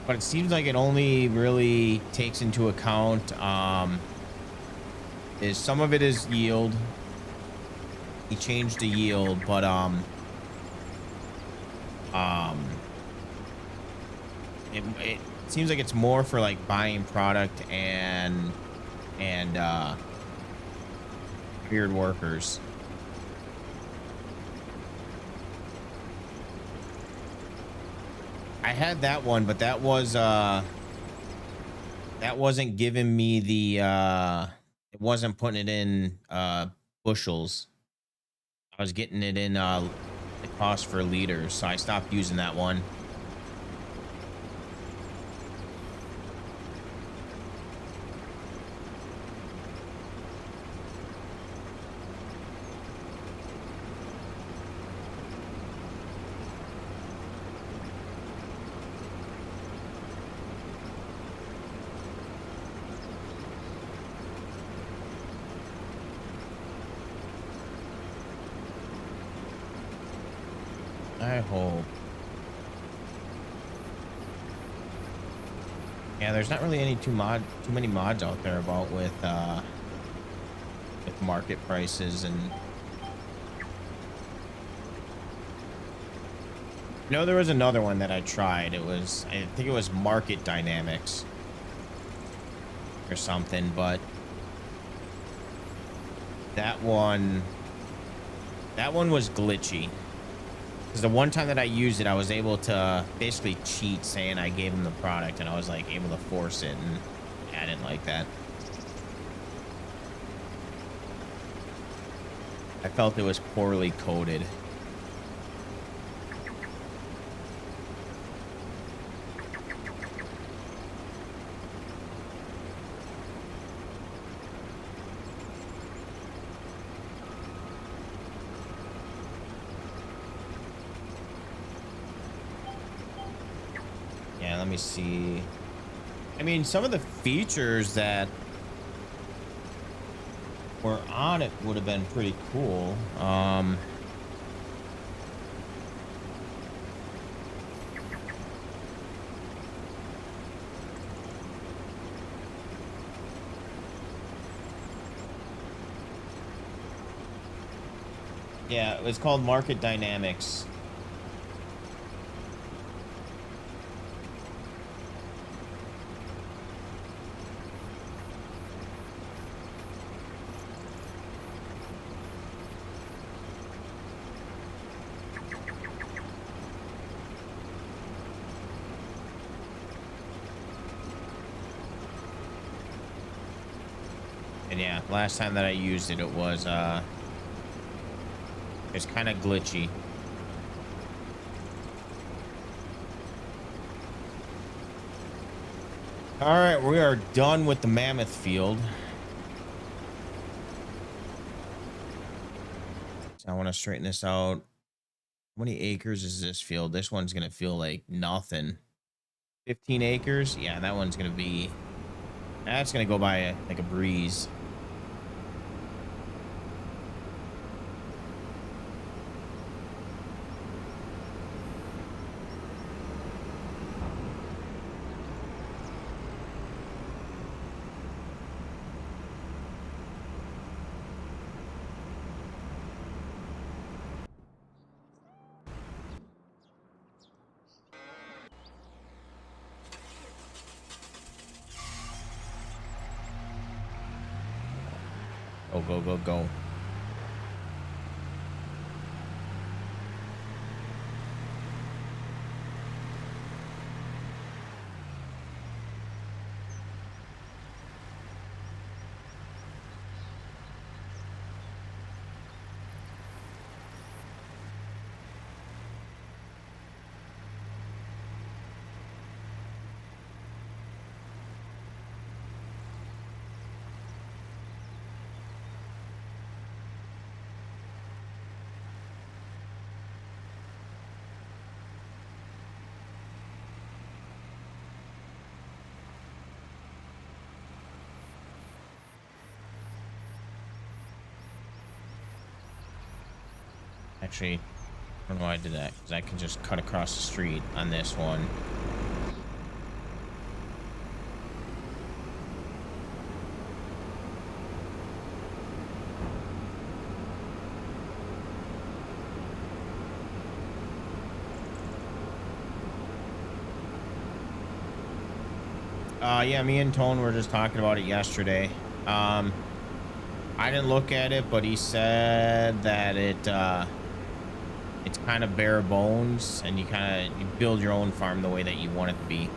But it seems like it only really takes into account is some of it is yield. He changed the yield, but it seems like it's more for like buying product and hired workers. I had that one, but that wasn't giving me the it wasn't putting it in bushels. I was getting it in the cost for liters, so I stopped using that one. I hope. Yeah, there's not really too many mods out there about with market prices. And there was another one that I tried. I think it was Market Dynamics or something, but that one was glitchy. Because the one time that I used it, I was able to basically cheat, saying I gave him the product, and I was like able to force it, and I didn't like that. I felt it was poorly coded. Let me see. I mean, some of the features that were on it would have been pretty cool. Yeah, it was called Market Dynamics. And yeah, last time that I used it, it was kind of glitchy. All right, we are done with the mammoth field. So I want to straighten this out. How many acres is this field? This one's going to feel like nothing. 15 acres? Yeah, that one's going to be... That's going to go by like a breeze. Oh, go, go, go. Actually, I don't know why I did that, because I can just cut across the street on this one. Yeah, me and Tone were just talking about it yesterday. I didn't look at it, but he said that it's kind of bare bones, and you build your own farm the way that you want it to be.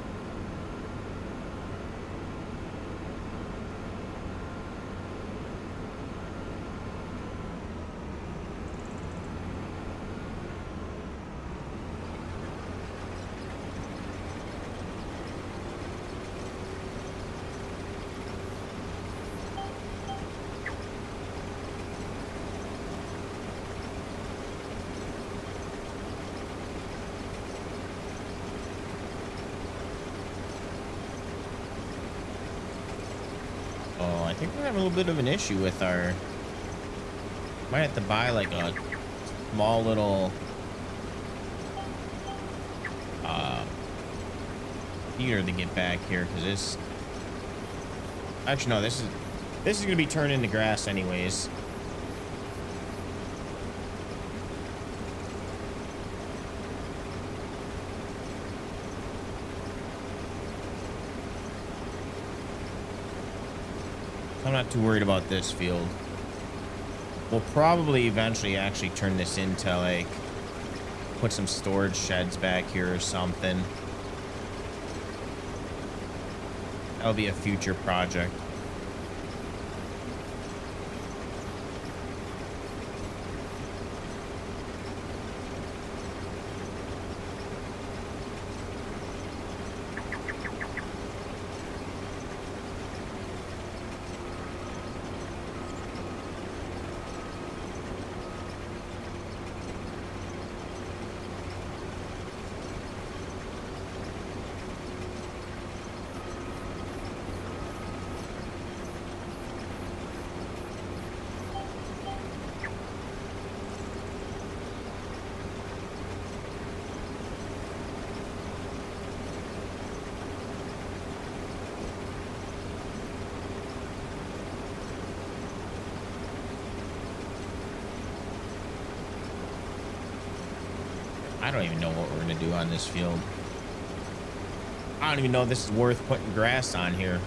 Oh, I think we're having a little bit of an issue with our. Might have to buy like a small little heater to get back here, because this. Actually, no. This is gonna be turned into grass anyways. I'm not too worried about this field. We'll probably eventually actually turn this into like put some storage sheds back here or something. That'll be a future project. I don't even know what we're gonna do on this field. I don't even know if this is worth putting grass on here.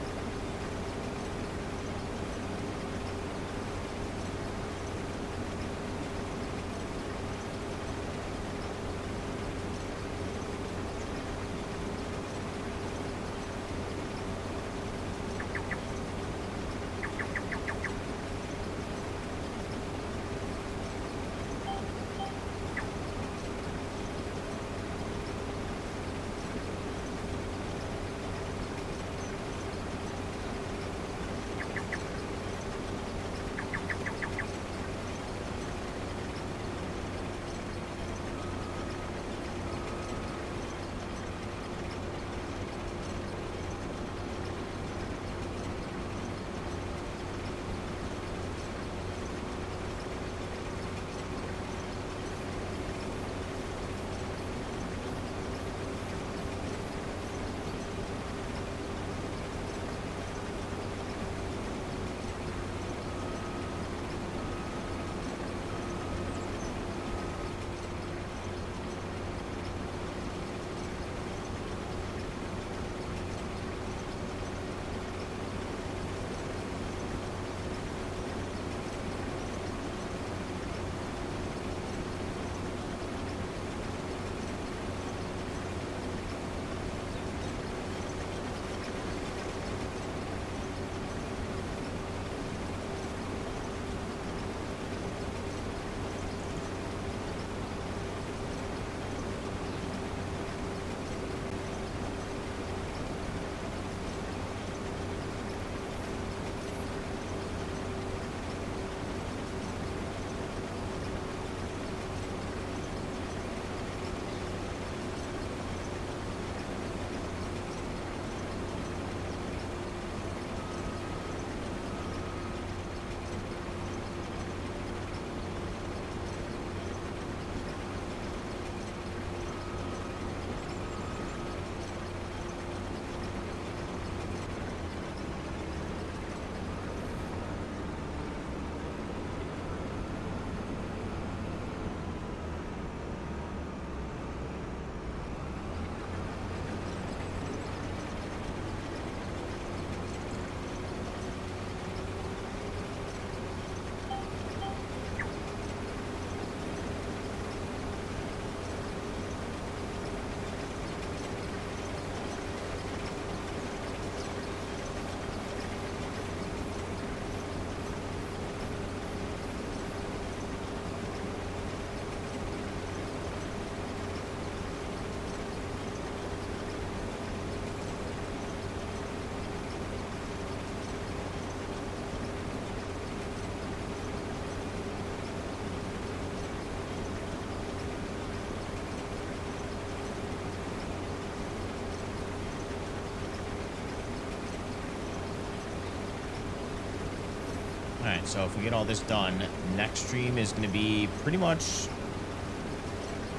All right, so if we get all this done, next stream is going to be pretty much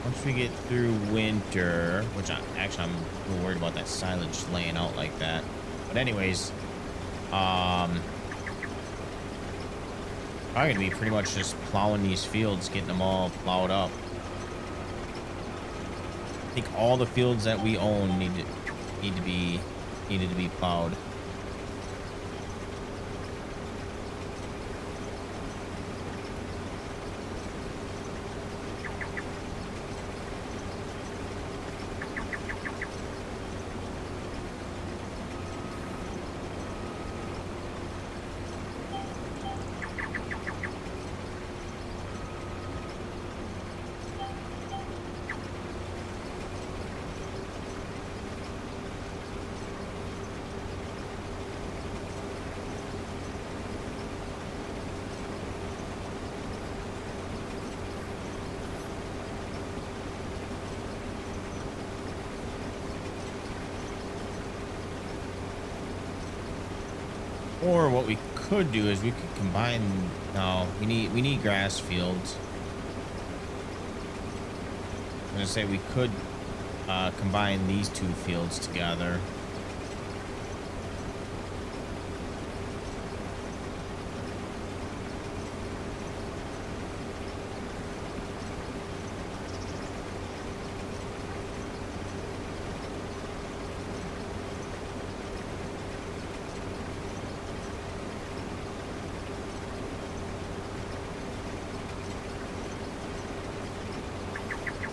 once we get through winter, which I'm a little worried about that silage laying out like that. But anyways, probably going to be pretty much just plowing these fields, getting them all plowed up. I think all the fields that we own needed to be plowed. Or what we could do is we could combine. No, we need grass fields. I'm gonna say we could combine these two fields together.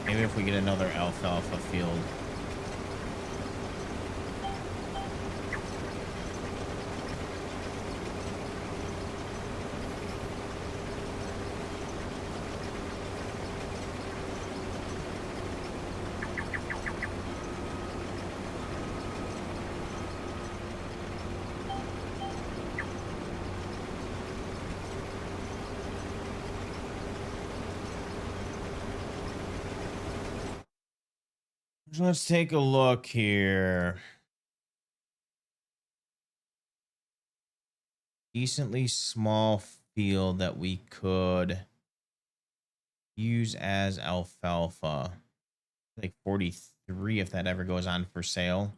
Maybe if we get another alfalfa field. Let's take a look here. Decently small field that we could use as alfalfa. Like 43 if that ever goes on for sale.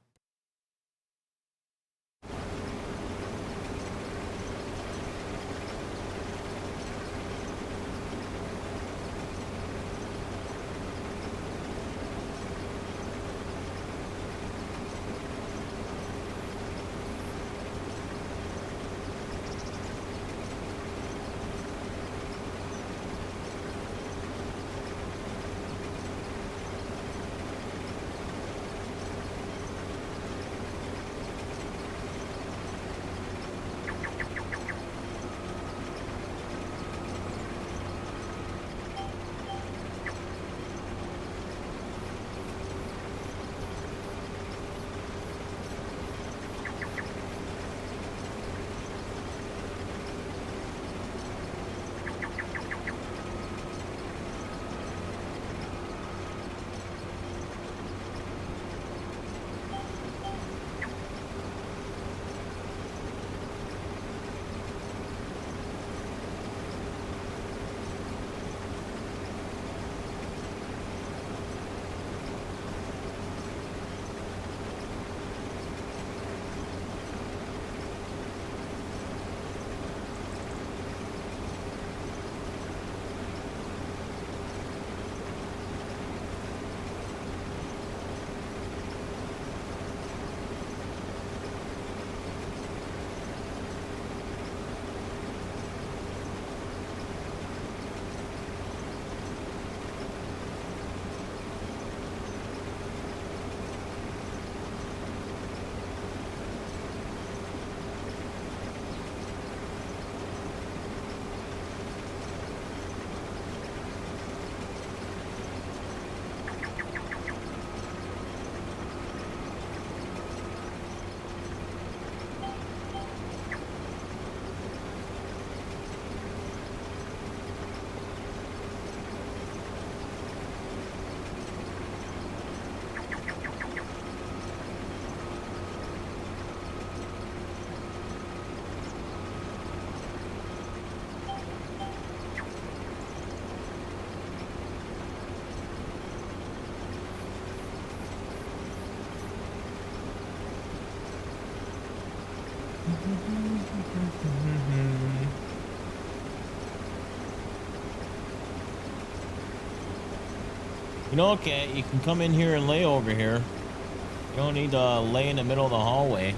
You know, okay, you can come in here and lay over here. You don't need to lay in the middle of the hallway.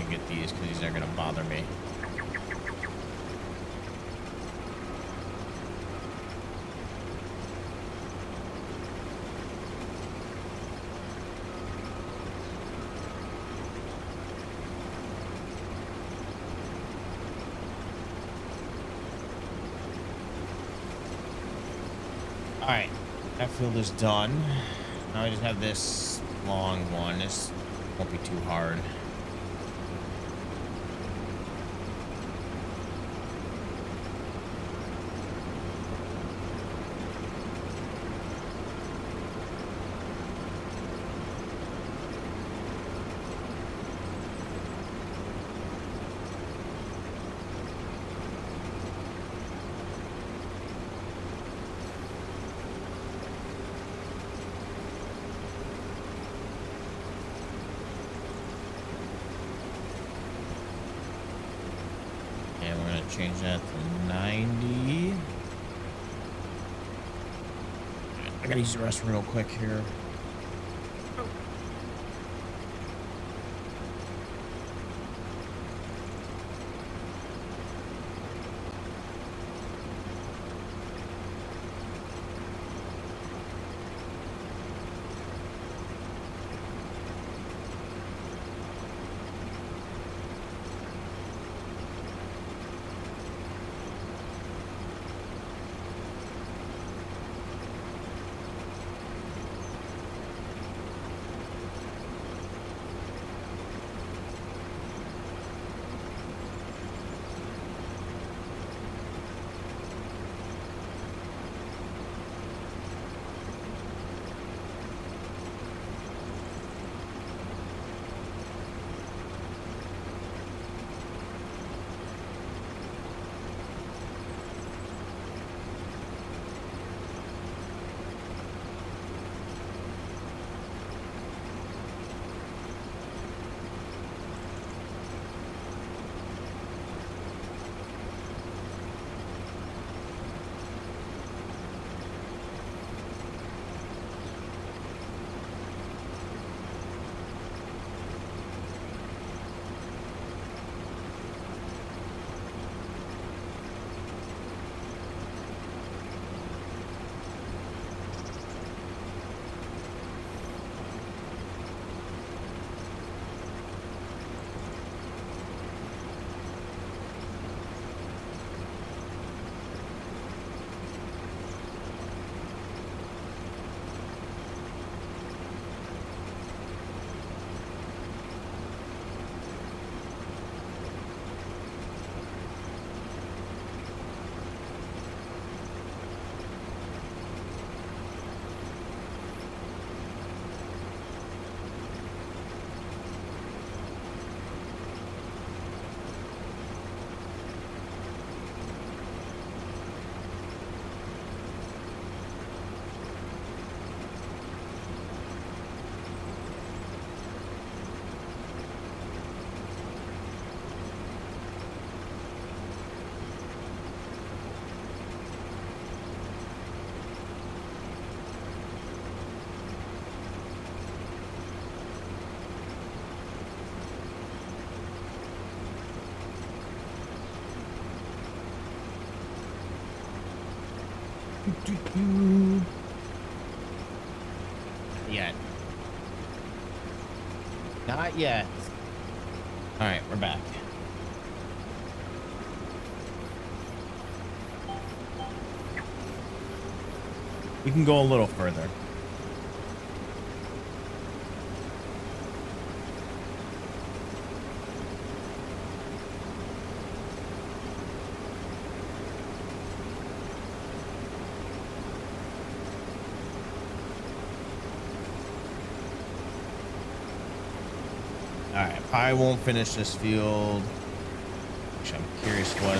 Get these because these aren't going to bother me. All right, that field is done. Now I just have this long one. This won't be too hard. Change that to 90. I gotta use the restroom real quick here. Yet. Not yet. All right, we're back. We can go a little further. All right, probably won't finish this field. Actually, I'm curious what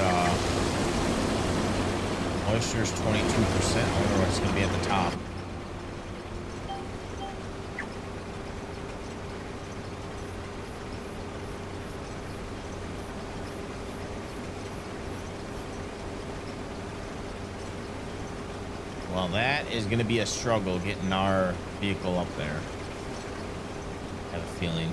moisture is 22%. I wonder what's going to be at the top. Well, that is going to be a struggle getting our vehicle up there. I have a feeling.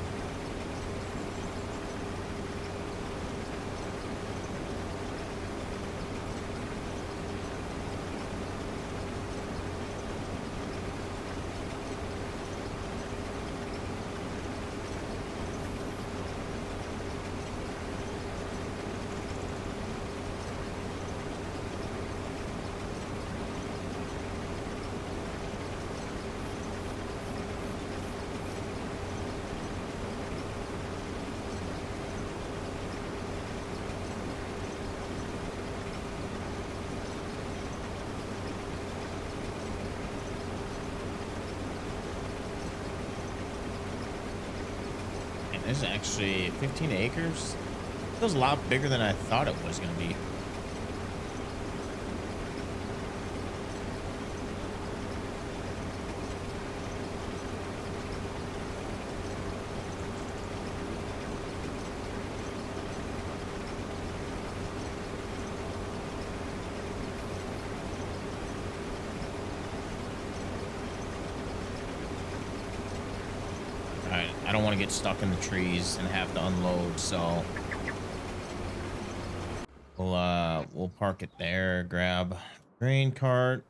This is actually 15 acres. It was a lot bigger than I thought it was going to be. I don't want to get stuck in the trees and have to unload, so we'll park it there, grab grain cart.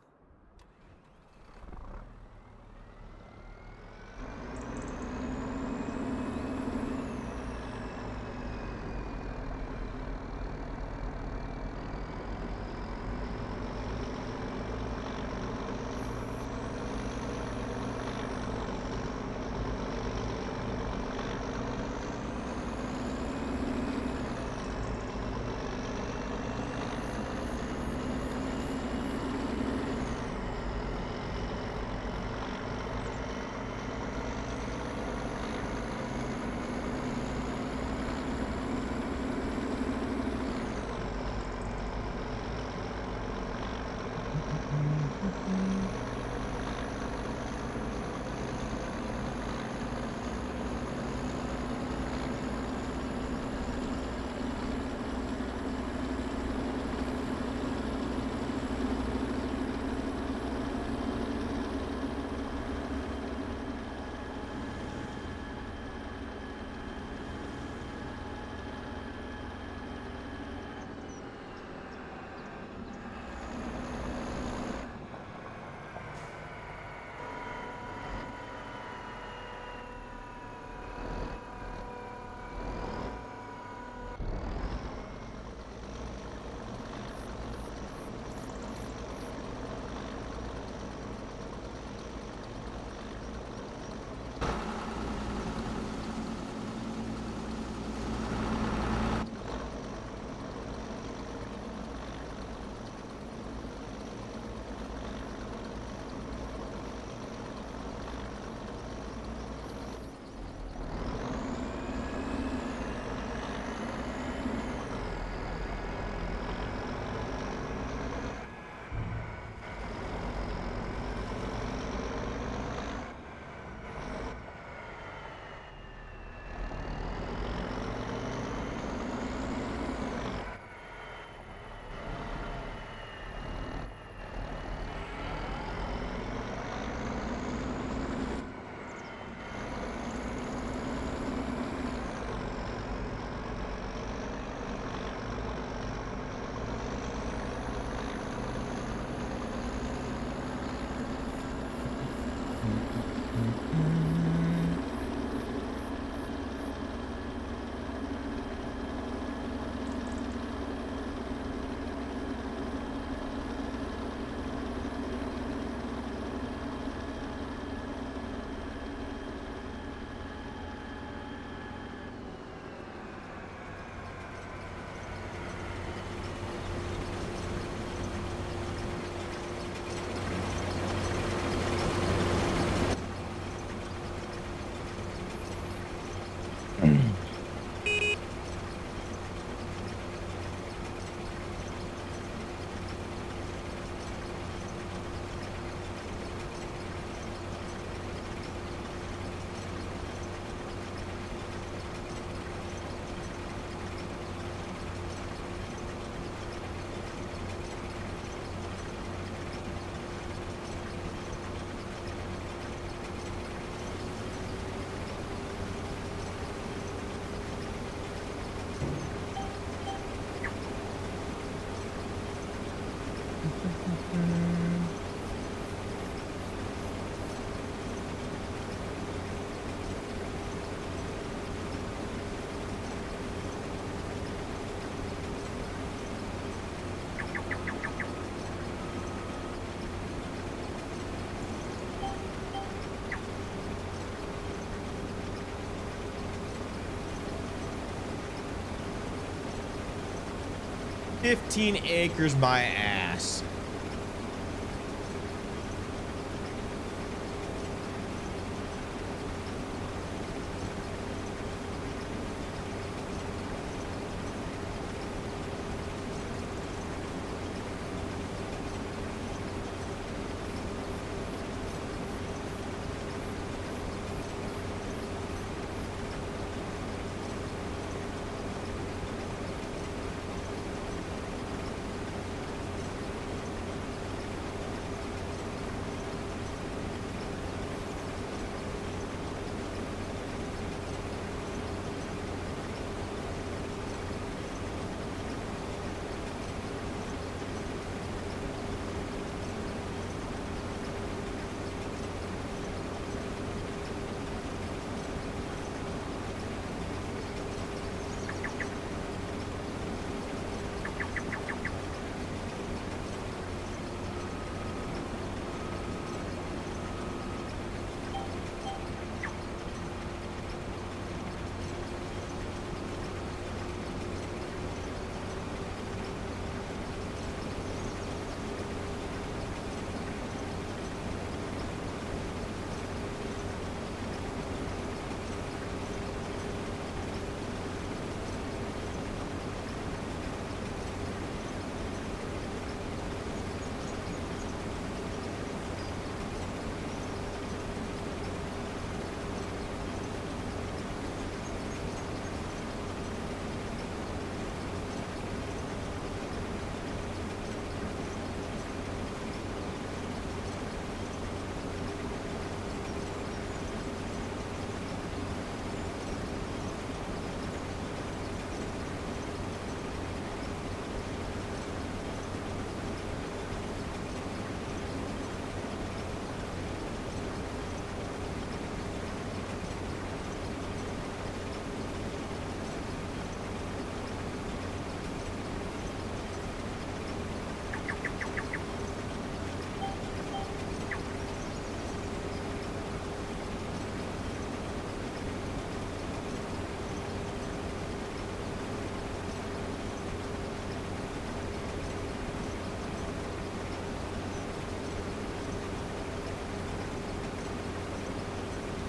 15 acres, my ass.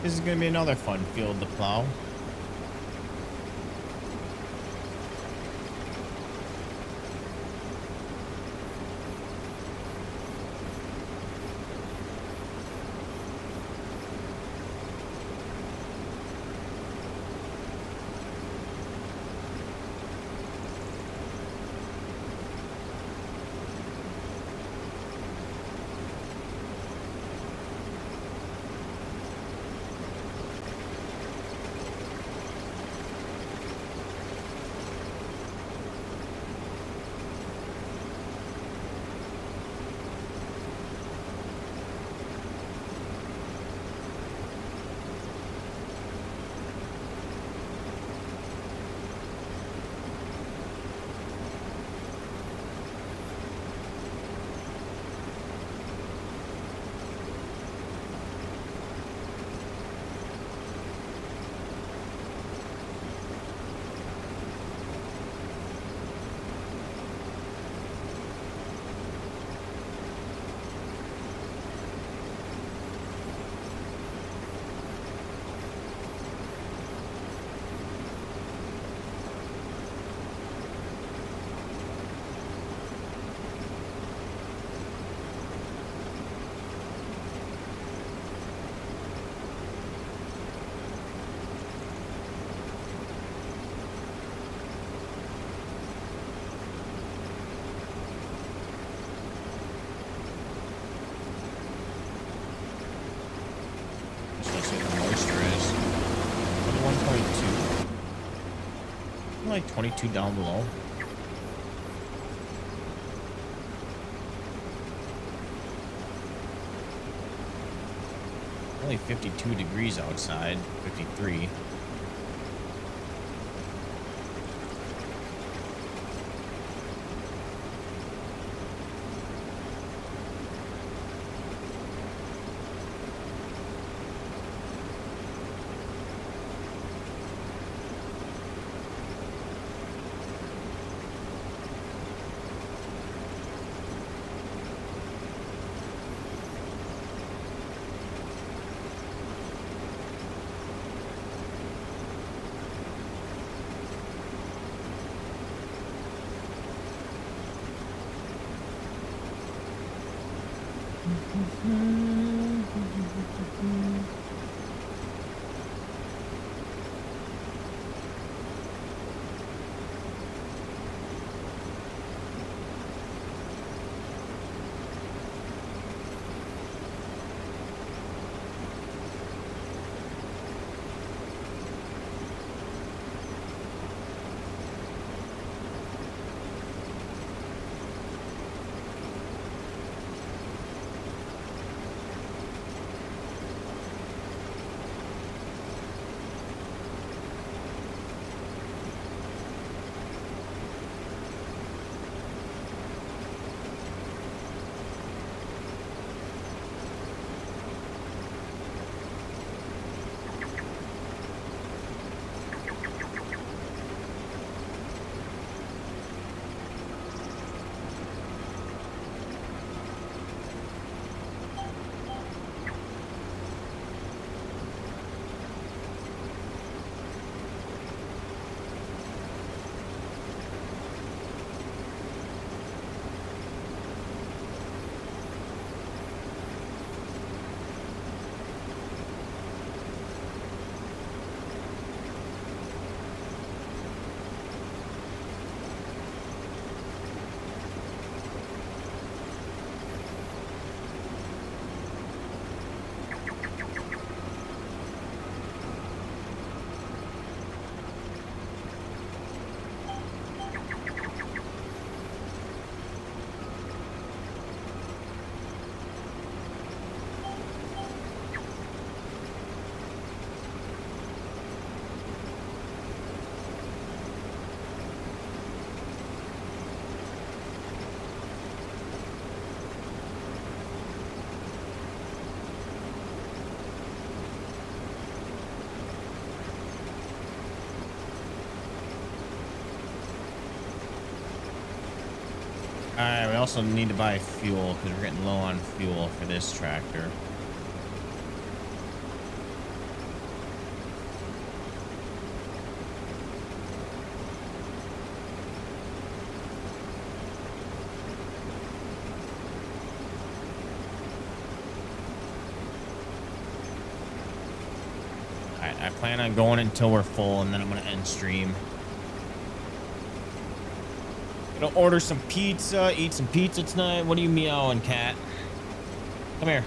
This is gonna be another fun field to plow. Like 22 down below. Only 52 degrees outside, 53. All right, we also need to buy fuel because we're getting low on fuel for this tractor. All right, I plan on going until we're full, and then I'm gonna end stream. Gonna order some pizza, eat some pizza tonight. What are you meowing, cat? Come here.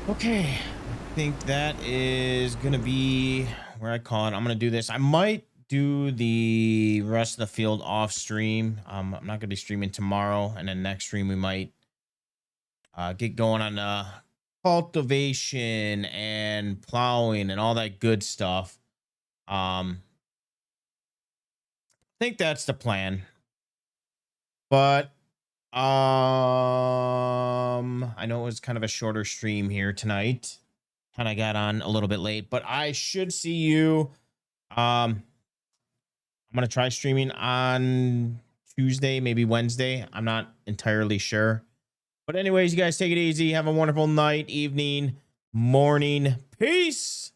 Okay, I think that is gonna be where I call it. I'm gonna do this. I might do the rest of the field off stream. I'm not gonna be streaming tomorrow, and then next stream we might get going on cultivation and plowing and all that good stuff. I think that's the plan. But I know it was kind of a shorter stream here tonight. Kind of got on a little bit late, but I should see you. I'm gonna try streaming on Tuesday, maybe Wednesday. I'm not entirely sure. But anyways, you guys take it easy. Have a wonderful night, evening, morning. Peace.